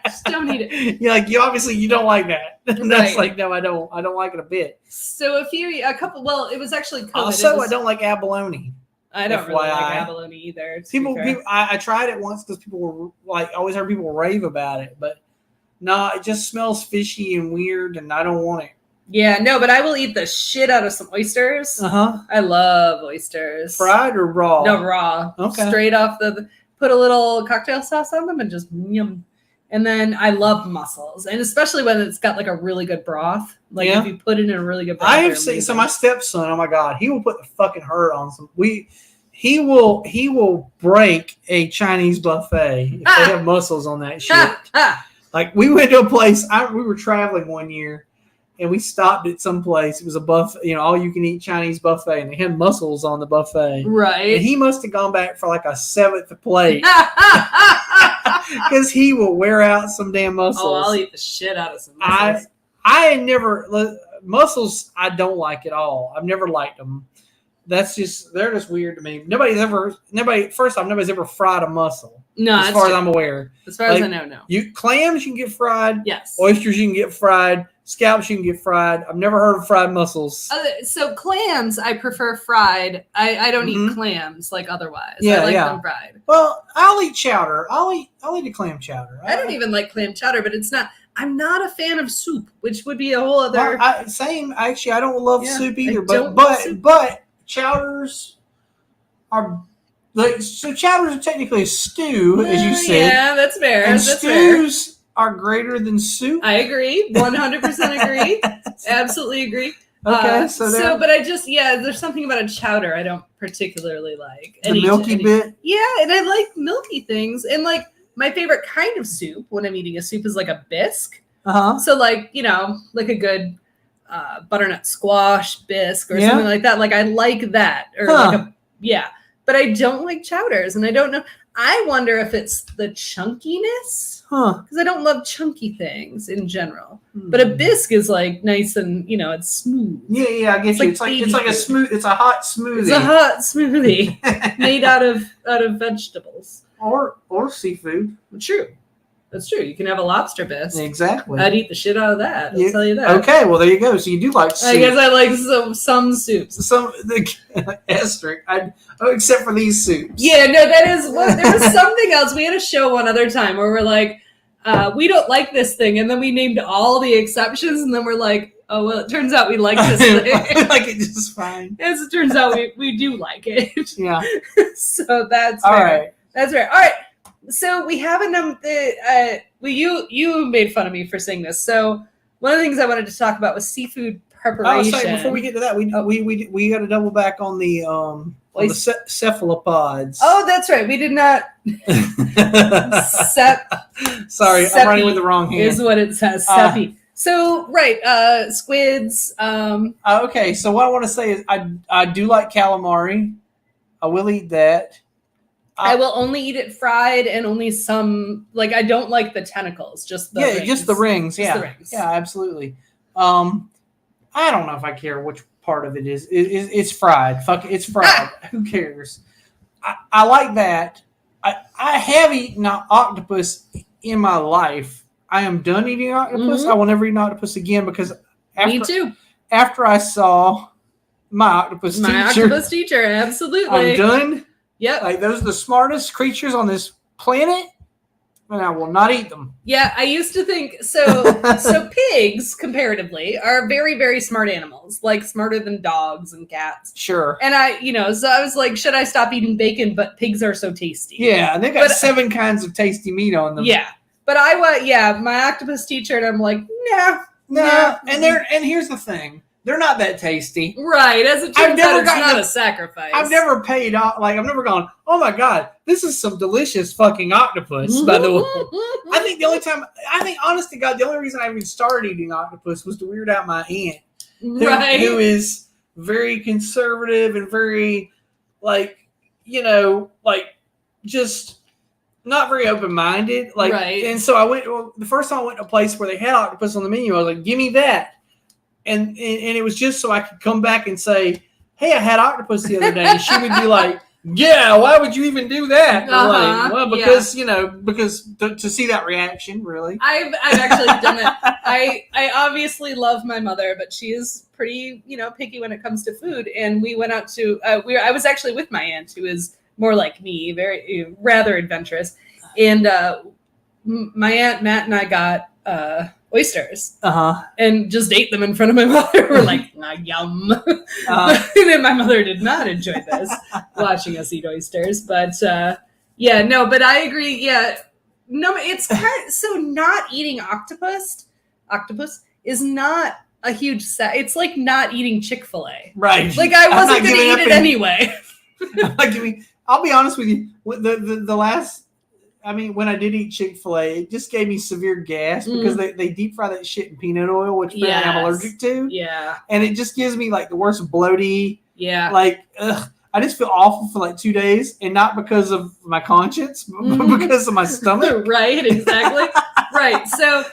Just don't eat it. You're like, you obviously you don't like that. And that's Right. like, no, I don't like it a bit. So well, it was actually COVID. Also, I don't like abalone. I don't really FYI. like abalone either. People I tried it once because people were like, I always heard people rave about it, but no, it just smells fishy and weird, and I don't want it. Yeah, no, but I will eat the shit out of some oysters. I love oysters. Fried or raw? No, raw. Okay. Straight off put a little cocktail sauce on them and just yum. And then I love mussels, and especially when it's got like a really good broth. Like if you put it in a really good broth. I have seen. So my stepson, oh my God, he will put the fucking hurt on some. He will break a Chinese buffet if they have mussels on that shit. Like we went to a place. We were traveling one year, and we stopped at some place. It was a buffet, all you can eat Chinese buffet, and they had mussels on the buffet. Right. And he must have gone back for like a 7th plate. Because he will wear out some damn mussels. Oh, I'll eat the shit out of some mussels. I never mussels. I don't like at all. I've never liked them. They're just weird to me. Nobody's ever fried a mussel. No, as far as I'm aware. As far as I know, no. Clams you can get fried. Yes. Oysters you can get fried. Scallops you can get fried. I've never heard of fried mussels. So clams, I prefer fried. I don't eat clams like otherwise. Yeah, I like them fried. Well, I'll eat chowder. I'll eat a clam chowder. I don't even like clam chowder, but I'm not a fan of soup, which would be a whole other. Same. Actually, I don't love soup either. Soup. But chowders are chowders are technically a stew, as you said. Yeah, that's fair. And that's stews fair. Are greater than soup. I agree. 100% agree. Absolutely agree. Okay, but there's something about a chowder I don't particularly like. The milky bit? Yeah, and I like milky things. And like my favorite kind of soup when I'm eating a soup is like a bisque. So like, like a good butternut squash bisque or something like that. Like I like that. Or but I don't like chowders, and I don't know. I wonder if it's the chunkiness. Because I don't love chunky things in general. But a bisque is like nice and it's smooth. Yeah, I get you. It's like a smooth. It's a hot smoothie. It's a hot smoothie made out of vegetables or seafood. True. That's true. You can have a lobster bisque. Exactly. I'd eat the shit out of that. I'll tell you that. Okay, well there you go. So you do like soup. I guess I like some soups. Except for these soups. Yeah, no, that is what there was something else. We had a show one other time where we're like, we don't like this thing, and then we named all the exceptions, and then we're like, oh well, it turns out we like this thing. I like it just fine. As it turns out, we do like it. Yeah. So that's all fair. right. That's fair. All right. So we have you made fun of me for saying this. So one of the things I wanted to talk about was seafood preparation. Oh, sorry. Before we get to that, we got to double back on the cephalopods. Oh, that's right. We did not. Sorry, I'm writing with the wrong hand. Is what it says. Seppi. So right, squids. Okay, so what I want to say is I do like calamari. I will eat that. I will only eat it fried, and only some. Like I don't like the tentacles, just the rings. Just the rings. Just the rings. Yeah, absolutely. I don't know if I care which part of it is it's fried. Fuck it, it's fried. Who cares? I like that. I have eaten octopus in my life. I am done eating octopus. I will never eat an octopus again because me too. After I saw my octopus teacher, absolutely. I'm done. Yep. Like those are the smartest creatures on this planet, and I will not eat them. Yeah, I used to think so. So pigs, comparatively, are very, very smart animals, like smarter than dogs and cats. Sure. And so I was like, should I stop eating bacon? But pigs are so tasty. Yeah, and they got 7 kinds of tasty meat on them. Yeah, but my octopus teacher, and I'm like, nah. And here's the thing. They're not that tasty. Right. As it turns out, it's not a sacrifice. I've never paid off. Like, I've never gone, oh my God, this is some delicious fucking octopus, by the way. I think honest to God, the only reason I even started eating octopus was to weird out my aunt. Who is very conservative and very, just not very open-minded. Right. And so the first time I went to a place where they had octopus on the menu, I was like, give me that. And it was just so I could come back and say, hey, I had octopus the other day. And she would be like, yeah, why would you even do that? Like, well, because, because to see that reaction, really. I've actually done it. I obviously love my mother, but she is pretty, picky when it comes to food. And we went out to, I was actually with my aunt, who is more like me, very, rather adventurous. And my aunt, Matt, and I got oysters and just ate them in front of my mother. We're like, yum. And my mother did not enjoy this, watching us eat oysters. But but I agree. Yeah, no, it's so not eating octopus is not a huge it's like not eating Chick-fil-A. Right. Like I wasn't going to eat it anyway. I'll be honest with you. The last, when I did eat Chick-fil-A, it just gave me severe gas because they deep fry that shit in peanut oil, which I'm allergic to. Yeah. And it just gives me the worst bloaty. Yeah. I just feel awful for 2 days, and not because of my conscience, but because of my stomach. Right. Exactly. Right. So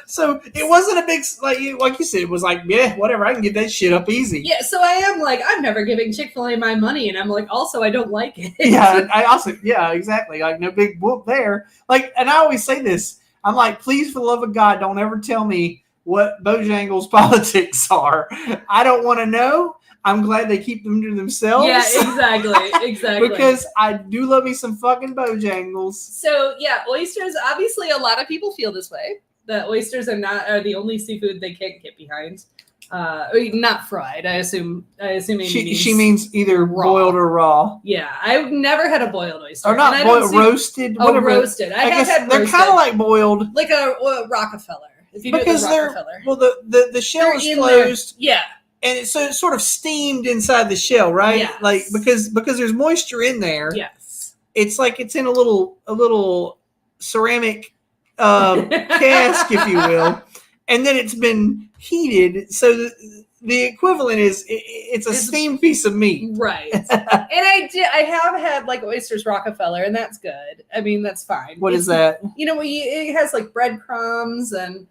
it wasn't a big, like you said, it was whatever. I can get that shit up easy. Yeah. So I am I'm never giving Chick-fil-A my money. And I'm also, I don't like it. Yeah. I also, exactly. No big whoop there. And I always say this, I'm please, for the love of God, don't ever tell me what Bojangles' politics are. I don't want to know. I'm glad they keep them to themselves. Yeah, exactly. Because I do love me some fucking Bojangles. So yeah, oysters. Obviously, a lot of people feel this way. That oysters are the only seafood they can't get behind. Not fried. I assume. She means either raw. Boiled or raw. Yeah, I've never had a boiled oyster. Or not boiled, roasted. Whatever. Roasted. I have had roasted. They're kind of like boiled, like a Rockefeller. If you do it with Rockefeller. The shell is closed. Yeah. And it's sort of steamed inside the shell, right? Yes. Because there's moisture in there. Yes. It's it's in a little ceramic cask, if you will, and then it's been heated. So the equivalent is it's a steamed piece of meat, right? And I have had oysters Rockefeller, and that's good. That's fine. What is that? It has breadcrumbs and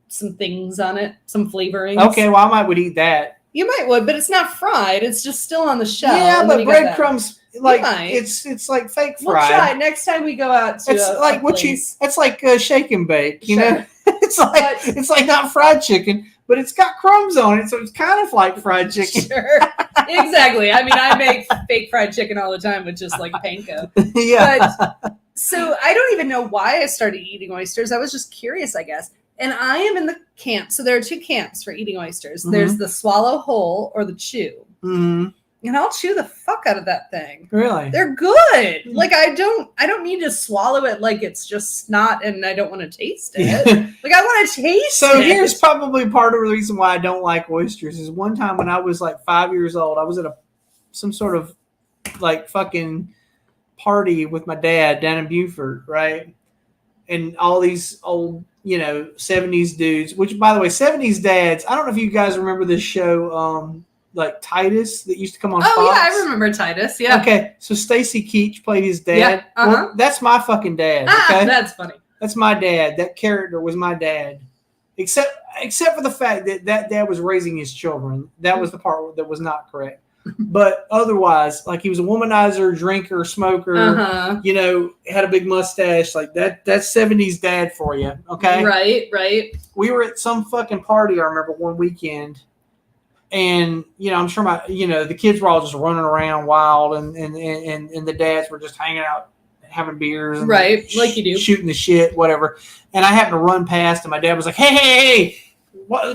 some things on it, some flavorings. Okay, well, I would eat that. You might but it's not fried. It's just still on the shell. Yeah, but breadcrumbs, it's like fake fried. We'll try it next time we go out to. It's it's like shake and bake. You know, it's like not fried chicken, but it's got crumbs on it, so it's kind of like fried chicken. Sure, exactly. I make fake fried chicken all the time with just panko. Yeah. But, so I don't even know why I started eating oysters. I was just curious, I guess. And I am in the camp. So there are 2 camps for eating oysters. Mm-hmm. There's the swallow whole or the chew. Mm-hmm. And I'll chew the fuck out of that thing. Really? They're good. Mm-hmm. I don't need to swallow it like it's just snot and I don't want to taste it. I want to taste it. So here's probably part of the reason why I don't like oysters is one time when I was 5 years old, I was at some sort of fucking party with my dad down in Beaufort, right? And all these old 70s dudes, which by the way, 70s dads, I don't know if you guys remember this show, Titus that used to come on Fox. Oh yeah, I remember Titus. Yeah. Okay, so Stacy Keach played his dad. Yeah. Uh-huh. Well, that's my fucking dad. Okay, that's funny. That's my dad. That character was my dad. except for the fact that dad was raising his children. That was the part that was not correct. But otherwise, like he was a womanizer, drinker, smoker, you know, had a big mustache. Like that's 70s dad for you. Okay. Right. We were at some fucking party, I remember one weekend. And, you know, I'm sure the kids were all just running around wild and the dads were just hanging out, having beers. And right. Like you do. Shooting the shit, whatever. And I happened to run past and my dad was like, hey,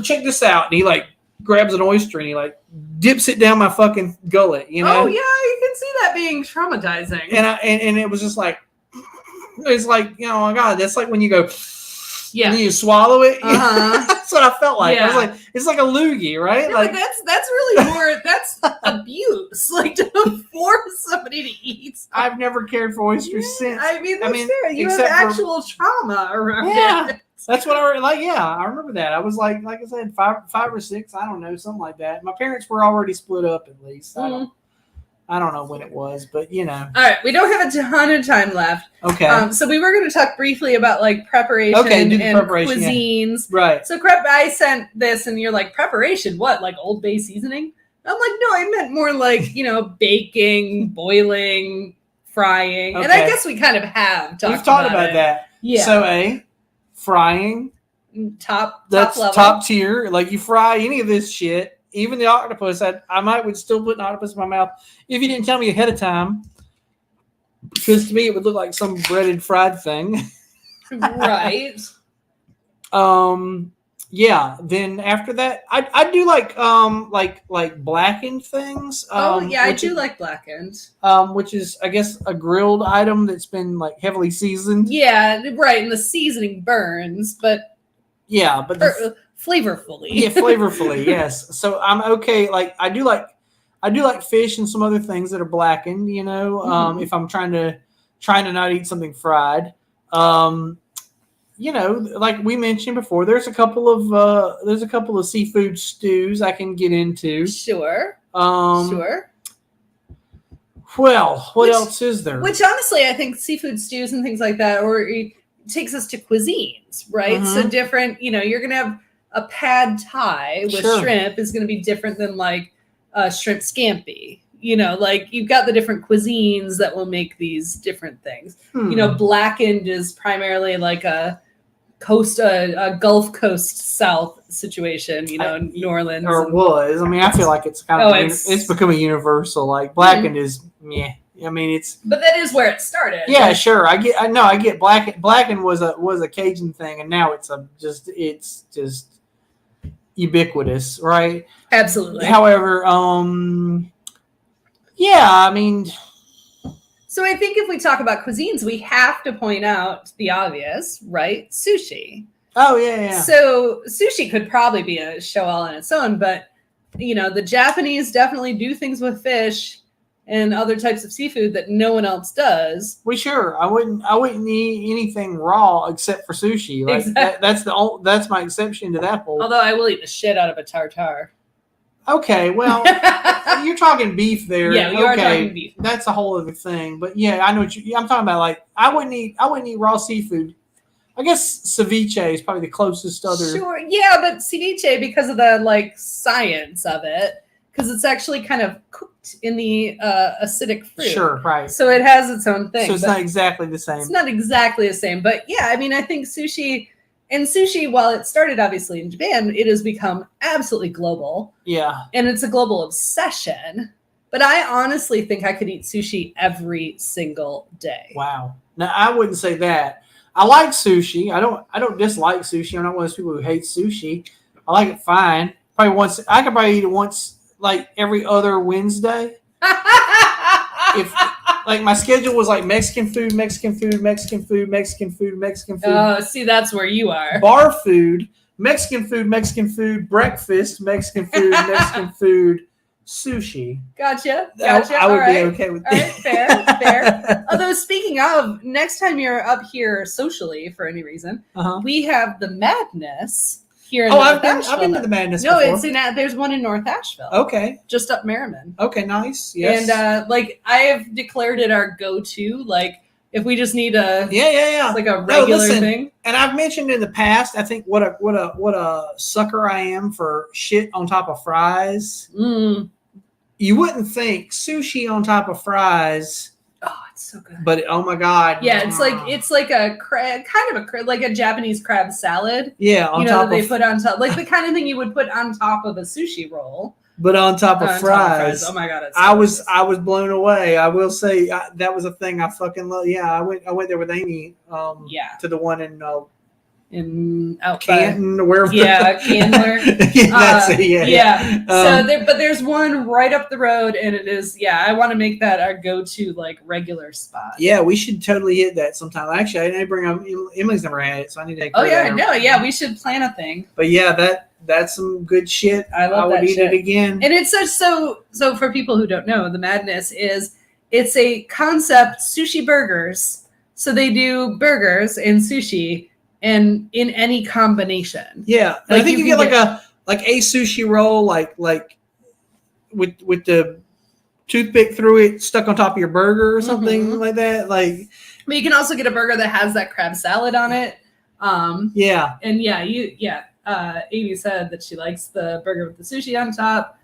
check this out. And he like grabs an oyster and he like dips it down my fucking gullet, you know? Oh yeah, you can see that being traumatizing. And it was just like, it's like, you know, oh my God, that's like when you go, yeah, and you swallow it. That's what I felt like. Yeah. I was like, it's like a loogie, right? No, like that's really more, that's abuse. Like to force somebody to eat. I've never cared for oysters since. I mean, fair. You have actual trauma around it. That's what I like. Yeah, I remember that. I was like I said, five or six. I don't know, something like that. My parents were already split up at least. I don't know when it was, but you know. All right, we don't have a ton of time left. Okay. So we were going to talk briefly about like preparation and cuisines. Yeah. Right. So I sent this, and you're like, preparation? What? Like Old Bay seasoning? I'm like, no, I meant more like, you know, baking, boiling, frying, and I guess we kind of have talked. We've talked about that. Yeah. So frying. That's top level. Top tier. Like you fry any of this shit. Even the octopus, I would still put an octopus in my mouth if you didn't tell me ahead of time. Because to me, it would look like some breaded fried thing. Right. Yeah. Then after that, I do like blackened things. I do like blackened. Which is, I guess, a grilled item that's been like heavily seasoned. Yeah, right. And the seasoning burns, but flavorfully. Yeah, flavorfully, yes. So I'm okay. Like I do like fish and some other things that are blackened, you know, if I'm trying to not eat something fried. You know, like we mentioned before, there's a couple of seafood stews I can get into. Sure. Sure. Well, what else is there? Which honestly, I think seafood stews and things like that, or it takes us to cuisines, right? So different, you know, you're going to have a pad thai with shrimp is going to be different than like a shrimp scampi. You know, like you've got the different cuisines that will make these different things. You know, blackened is primarily like a Gulf Coast South situation, you know, New Orleans. Or was. I mean, I feel like it's kind of, it's becoming universal. Like blackened is, yeah. I mean, but that is where it started. Yeah, right? Sure. I get blackened was a Cajun thing, and now it's just ubiquitous, right? Absolutely. However, yeah, I mean, so I think if we talk about cuisines, we have to point out the obvious, right? Sushi. Oh yeah. So sushi could probably be a show all on its own, but you know, the Japanese definitely do things with fish and other types of seafood that no one else does. Well, sure. I wouldn't eat anything raw except for sushi. Like exactly. That's my exception to that whole. Although I will eat the shit out of a tartare. Okay, well, you're talking beef there. Yeah, we are talking beef. That's a whole other thing. But yeah, I know what I'm talking about. Like, I wouldn't eat raw seafood. I guess ceviche is probably the closest other. Sure, yeah, but ceviche, because of the like science of it, because it's actually kind of cooked in the acidic fruit. Sure, right. So it has its own thing. So it's not exactly the same. It's not exactly the same, but yeah, I mean, I think sushi, while it started obviously in Japan, it has become absolutely global. Yeah. And it's a global obsession. But I honestly think I could eat sushi every single day. Wow. Now, I wouldn't say that. I like sushi. I don't dislike sushi. I'm not one of those people who hates sushi. I like it fine. I could probably eat it once, like every other Wednesday. If like my schedule was like Mexican food. Oh, see, that's where you are. Bar food, Mexican food, breakfast, Mexican food, sushi. Gotcha. I would be okay with that. All right, fair. Although speaking of, next time you're up here socially for any reason, we have the Madness here in North Asheville. I've been to the Madness No, before. there's one in North Asheville. Okay. Just up Merriman. Okay, nice. Yes. And like I have declared it our go-to. Like if we just need a like a No, regular listen, thing. and I've mentioned in the past, I think what a sucker I am for shit on top of fries. You wouldn't think sushi on top of fries. Oh, it's so good. But oh my god. Yeah, it's like a crab, kind of like a Japanese crab salad. Yeah, on top that they put on top, like the kind of thing you would put on top of a sushi roll. But on top of fries. Oh my god! I was blown away. I will say that was a thing I fucking love. Yeah, I went there with Amy. To the one in Canton or wherever. Yeah, Candler. That's it. Yeah. So there's one right up the road, and it is. Yeah, I want to make that our go-to like regular spot. Yeah, we should totally hit that sometime. Actually, I need to bring up. Emily's never had it, so I need to. Oh yeah, no, yeah, we should plan a thing. But yeah, that's some good shit. I would eat it again. And it's such so for people who don't know, the madness is it's a concept sushi burgers. So they do burgers and sushi and in any combination. Yeah. I think you get like a sushi roll like with the toothpick through it stuck on top of your burger or something like that. Like, but you can also get a burger that has that crab salad on it. Yeah. And Amy said that she likes the burger with the sushi on top.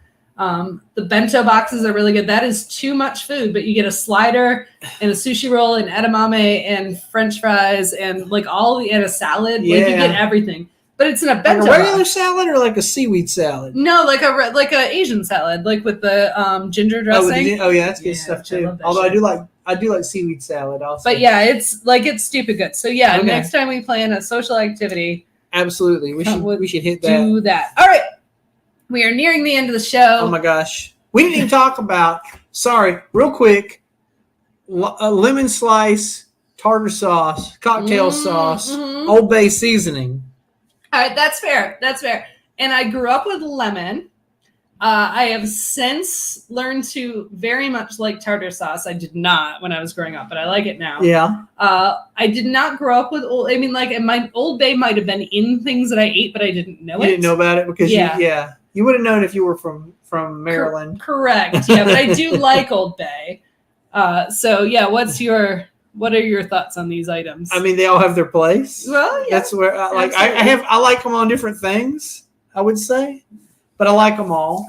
The bento boxes are really good. That is too much food, but you get a slider and a sushi roll and edamame and French fries and like and a salad. Yeah. Like you get everything, but it's in a bento. Like a regular salad or like a seaweed salad? No, like a Asian salad, like with the ginger dressing. Oh yeah, that's good stuff too. Although I do like seaweed salad also. But yeah, it's stupid good. So yeah, next time we plan a social activity. Absolutely. We should hit that. Do that. All right. We are nearing the end of the show. Oh my gosh. We didn't even talk about, real quick, a lemon slice, tartar sauce, cocktail sauce, Old Bay seasoning. All right. That's fair. And I grew up with lemon. I have since learned to very much like tartar sauce. I did not when I was growing up, but I like it now. Yeah. I did not grow up with my Old Bay might have been in things that I ate, but I didn't know it. You didn't know about it because you would have known if you were from Maryland. Correct. Yeah, but I do like Old Bay. So yeah, what are your thoughts on these items? I mean, they all have their place. Well, yeah. That's where I like them on different things, I would say. But I like them all.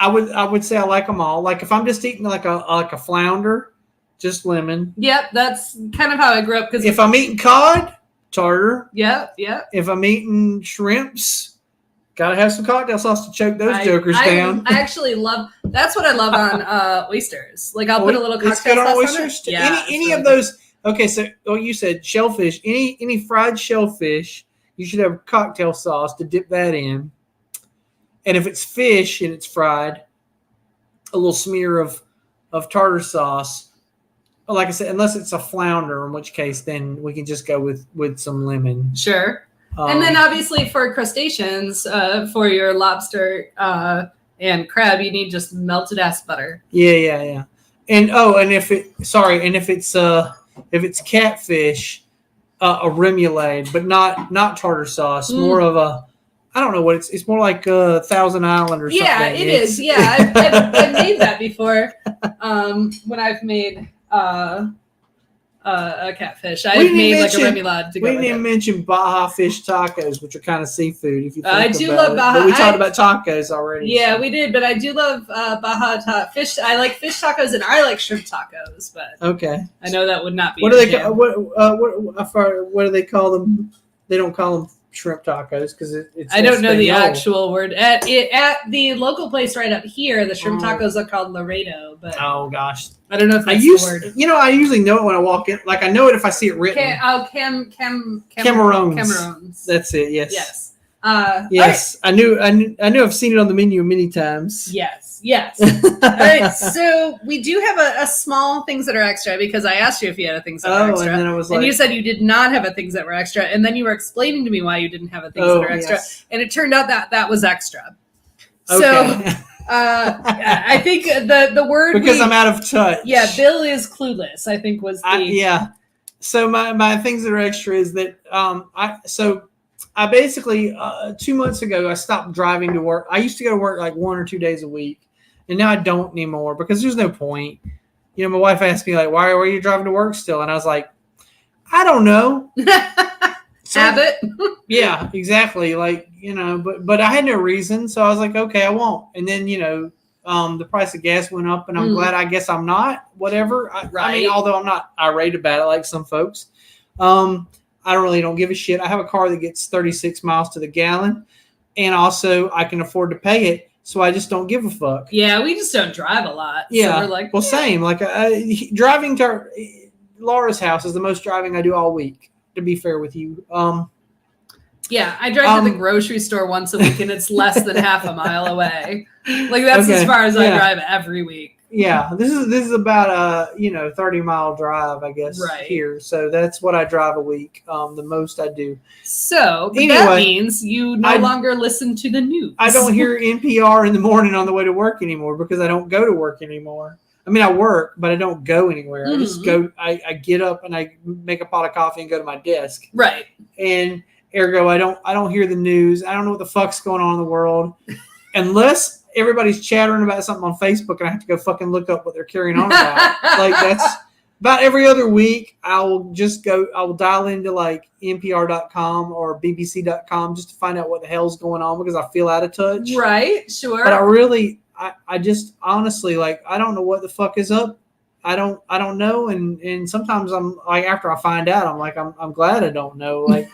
I would say I like them all. Like if I'm just eating like a flounder, just lemon. Yep, that's kind of how I grew up. Because if I'm eating cod, tartar. Yep. If I'm eating shrimps, gotta have some cocktail sauce to choke those jokers down. I actually love. That's what I love on oysters. Like I'll put a little cocktail sauce on oysters. Yeah, any of those. Okay, so you said shellfish. Any fried shellfish, you should have cocktail sauce to dip that in. And if it's fish and it's fried, a little smear of tartar sauce. Like I said, unless it's a flounder, in which case then we can just go with some lemon. Sure. And then obviously for crustaceans, for your lobster and crab, you need just melted ass butter. Yeah. And if it's catfish, a remoulade, but not tartar sauce, more of a. I don't know what it's more like Thousand Island or something. Yeah, it is. Yeah, I've made that before. When I've made a catfish, I've made like a remoulade to go. We didn't even mention Baja fish tacos, which are kind of seafood. If you think I do love Baja. But we talked about tacos already. Yeah, so. We did, but I do love Baja fish. I like fish tacos and I like shrimp tacos. But okay, I know that would not be. What do they? What do they call them? They don't call them shrimp tacos because it's. I don't know the actual word at the local place right up here. The shrimp tacos are called Laredo, but oh gosh, I don't know if that's the word. I usually know it when I walk in. Like I know it if I see it written. Cameroons. That's it. Yes. Yes. Yes. Right. I knew. I've seen it on the menu many times. Yes. All right. So we do have a small things that are extra because I asked you if you had a things that were extra. And then I was like, and you said you did not have a things that were extra, and then you were explaining to me why you didn't have a things that are extra, and it turned out that was extra. Okay. So I think the word because I'm out of touch. Yeah, Bill is clueless. I think was the So my things that are extra is that I basically 2 months ago I stopped driving to work. I used to go to work like 1 or 2 days a week, and now I don't anymore because there's no point. my wife asked me, like, why are you driving to work still? And I was like, I don't know. So, Habit. Yeah, exactly. Like, but I had no reason. So I was like, okay, I won't. And then, the price of gas went up, and I'm glad. I guess I'm not, whatever. I mean, although I'm not irate about it like some folks. I don't give a shit. I have a car that gets 36 miles to the gallon, and also I can afford to pay it. So I just don't give a fuck. Yeah, we just don't drive a lot. Yeah. So we're like, well, same. Like driving to Laura's house is the most driving I do all week, to be fair with you. Yeah, I drive to the grocery store once a week, and it's less than half a mile away. Like that's as far as I drive every week. Yeah, this is about a 30-mile drive, I guess, here. So that's what I drive a week. The most I do. So anyway, that means you no longer listen to the news. I don't hear NPR in the morning on the way to work anymore because I don't go to work anymore. I mean, I work, but I don't go anywhere. I just go. I get up and I make a pot of coffee and go to my desk. Right. And ergo, I don't hear the news. I don't know what the fuck's going on in the world, unless everybody's chattering about something on Facebook, and I have to go fucking look up what they're carrying on about. Like that's about every other week. I will dial into like NPR.com or BBC.com just to find out what the hell's going on because I feel out of touch. Right. Sure. But I just honestly, like, I don't know what the fuck is up. I don't know. And sometimes I'm like, after I find out, I'm like, I'm glad I don't know. Like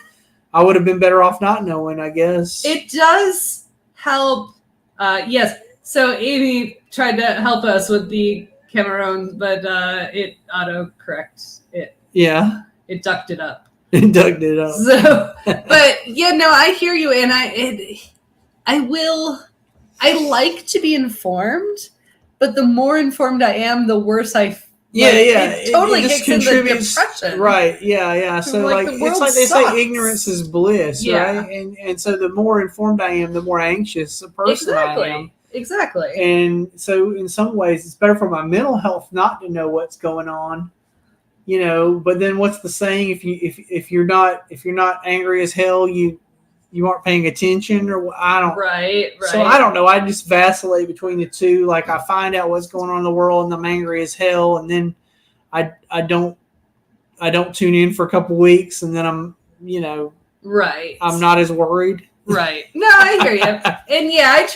I would have been better off not knowing, I guess. It does help. Yes. So Amy tried to help us with the Cameroon, but it autocorrects it. Yeah. It ducked it up. It ducked it up. So, but yeah, no, I hear you, and I like to be informed, but the more informed I am, the worse I. It totally kicks in the depression. Right. Yeah. So like it's like they say ignorance is bliss, right? And so the more informed I am, the more anxious a person I am. Exactly. And so in some ways it's better for my mental health not to know what's going on. But then what's the saying? If you're not angry as hell, you aren't paying attention, or I don't. Right. So I don't know. I just vacillate between the two. Like I find out what's going on in the world, and I'm angry as hell, and then I don't tune in for a couple weeks, and then I'm right. I'm not as worried. Right. No, I hear you. And yeah, I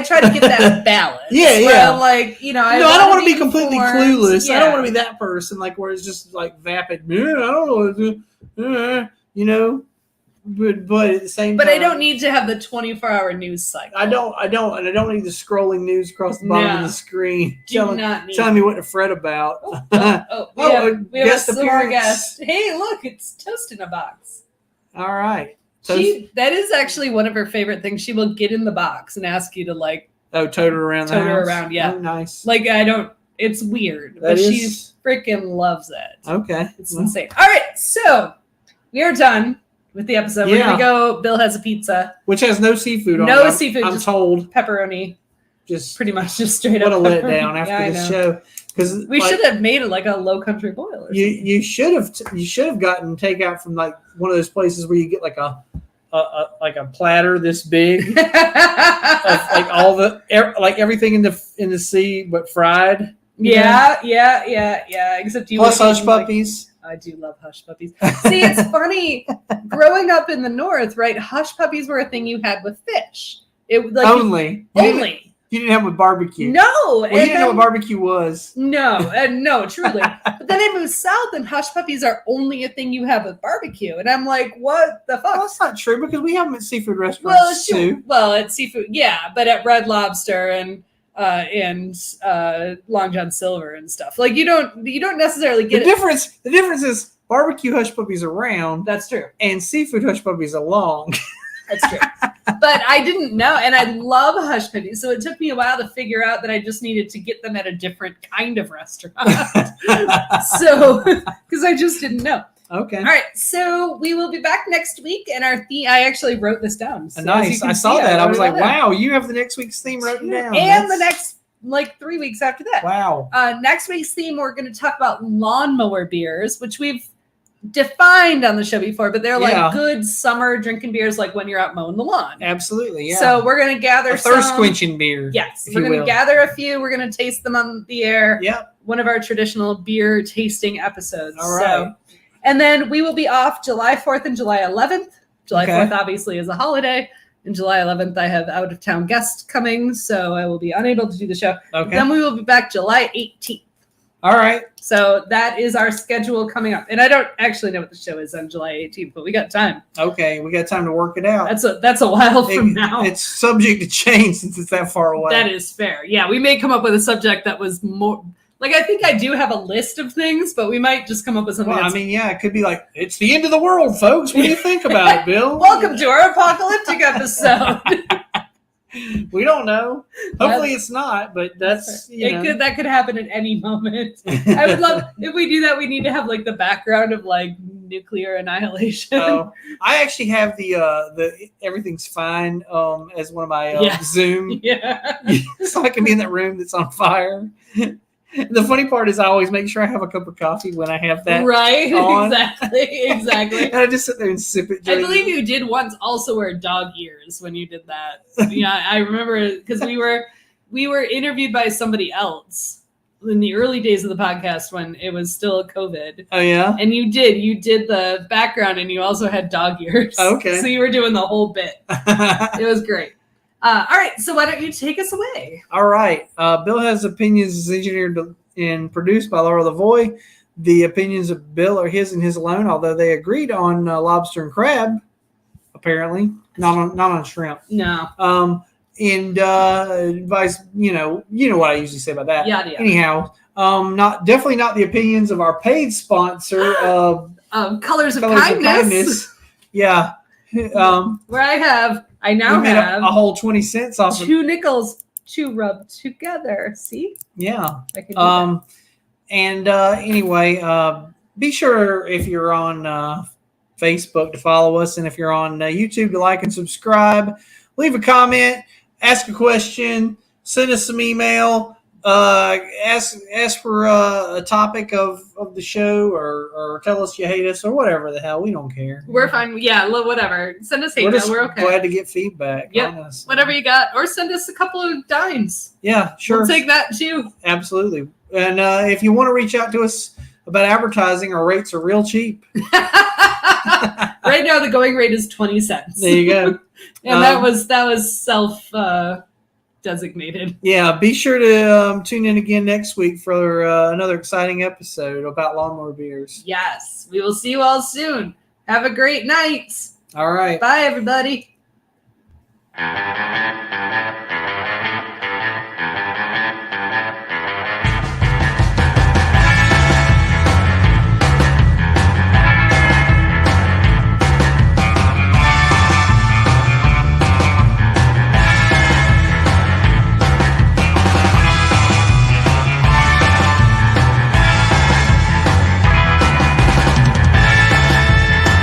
try to get that balance. Yeah. I'm like, I don't want to be completely clueless. Yeah. I don't want to be that person like where it's just like vapid. I don't know what to do. But at the same time, I don't need to have the 24-hour news cycle. I don't, and I don't need the scrolling news across the bottom of the screen telling me what to fret about. We have a silver guest. Hey, look, it's toast in a box. All right. That is actually one of her favorite things. She will get in the box and ask you to tote her around. Yeah. Oh, nice. Like it's weird, but she freaking loves it. Okay. It's insane. All right, so we are done with the episode. We're gonna go. Bill has a pizza, which has no seafood on it. No seafood. I'm told pepperoni. Just pretty much just straight up. What a letdown after the show. Because we should have made it like a Low Country Boil. You should have gotten takeout from like one of those places where you get like a platter this big, of like all everything in the sea but fried. Yeah. Except you plus hush puppies. I do love hush puppies. See, it's funny. Growing up in the North, right? Hush puppies were a thing you had with fish. Only. You didn't have with barbecue. No. Well, you didn't know what barbecue was. No, truly. But then I moved south, and hush puppies are only a thing you have with barbecue. And I'm like, what the fuck? Well, that's not true because we have them at seafood restaurants too. Well, at seafood, yeah, but at Red Lobster and Long John Silver and stuff. Like you don't necessarily get the difference is barbecue hush puppies are round. That's true. And seafood hush puppies are long. That's true. But I didn't know, and I love hush puppies, so it took me a while to figure out that I just needed to get them at a different kind of restaurant. So, because I just didn't know. Okay. All right, so we will be back next week, and our theme. I actually wrote this down. So nice. I saw that. I was like, wow, you have the next week's theme written down. And the next 3 weeks after that. Wow. Next week's theme, we're going to talk about lawnmower beers, which we've defined on the show before, but they're like good summer drinking beers, like when you're out mowing the lawn. Absolutely, yeah. So we're going to gather thirst quenching beer. Yes, we're going to gather a few. We're going to taste them on the air. Yep. one of our traditional beer tasting episodes. All right. So, and then we will be off July 4th and July 11th. July Okay. 4th obviously is a holiday. And July 11th, I have out-of-town guests coming, so I will be unable to do the show. Okay. Then we will be back July 18th. All right. So that is our schedule coming up. And I don't actually know what the show is on July 18th, but we got time. Okay, we got time to work it out. That's a while from now. It's subject to change since it's that far away. That is fair. Yeah, we may come up with a subject that was more... Like, I think I do have a list of things, but we might just come up with something else. It could be like, it's the end of the world, folks. What do you think about it, Bill? Welcome to our apocalyptic episode. We don't know. Hopefully it's not, but that's, that could happen at any moment. I would love, if we do that, we need to have, like, the background of, like, nuclear annihilation. I actually have the everything's fine as one of my Zoom. Yeah. So I can be in that room that's on fire. The funny part is I always make sure I have a cup of coffee when I have that. Right, on. exactly. And I just sit there and sip it. I believe you did once also wear dog ears when you did that. Yeah, I remember because we were interviewed by somebody else in the early days of the podcast when it was still COVID. Oh yeah, and you did the background and you also had dog ears. Okay, so you were doing the whole bit. It was great. All right, so why don't you take us away? All right. Bill Has Opinions is engineered and produced by Laura Lavoie. The opinions of Bill are his and his alone, although they agreed on lobster and crab, apparently. Not on shrimp. No. And advice, you know what I usually say about that. Yada, yada. Anyhow, definitely not the opinions of our paid sponsor of Colors of Kindness. Yeah. Where I now have a whole 20 cents off 2 nickels to rub together. See? Yeah. I can do that. And anyway, be sure if you're on Facebook to follow us, and if you're on YouTube to like and subscribe. Leave a comment, ask a question, send us some email, ask for a topic of the show, or tell us you hate us, or whatever the hell. We don't care. We're fine. Yeah, whatever. Send us hate mail. We're okay. Glad to get feedback. Yep. Honestly. Whatever you got. Or send us a couple of dimes. Yeah, sure. We'll take that too. Absolutely. And if you want to reach out to us about advertising, our rates are real cheap. Right now, the going rate is 20 cents. There you go. And that was self designated. Yeah, be sure to tune in again next week for another exciting episode about lawnmower beers. Yes, we will see you all soon. Have a great night. All right. Bye, everybody.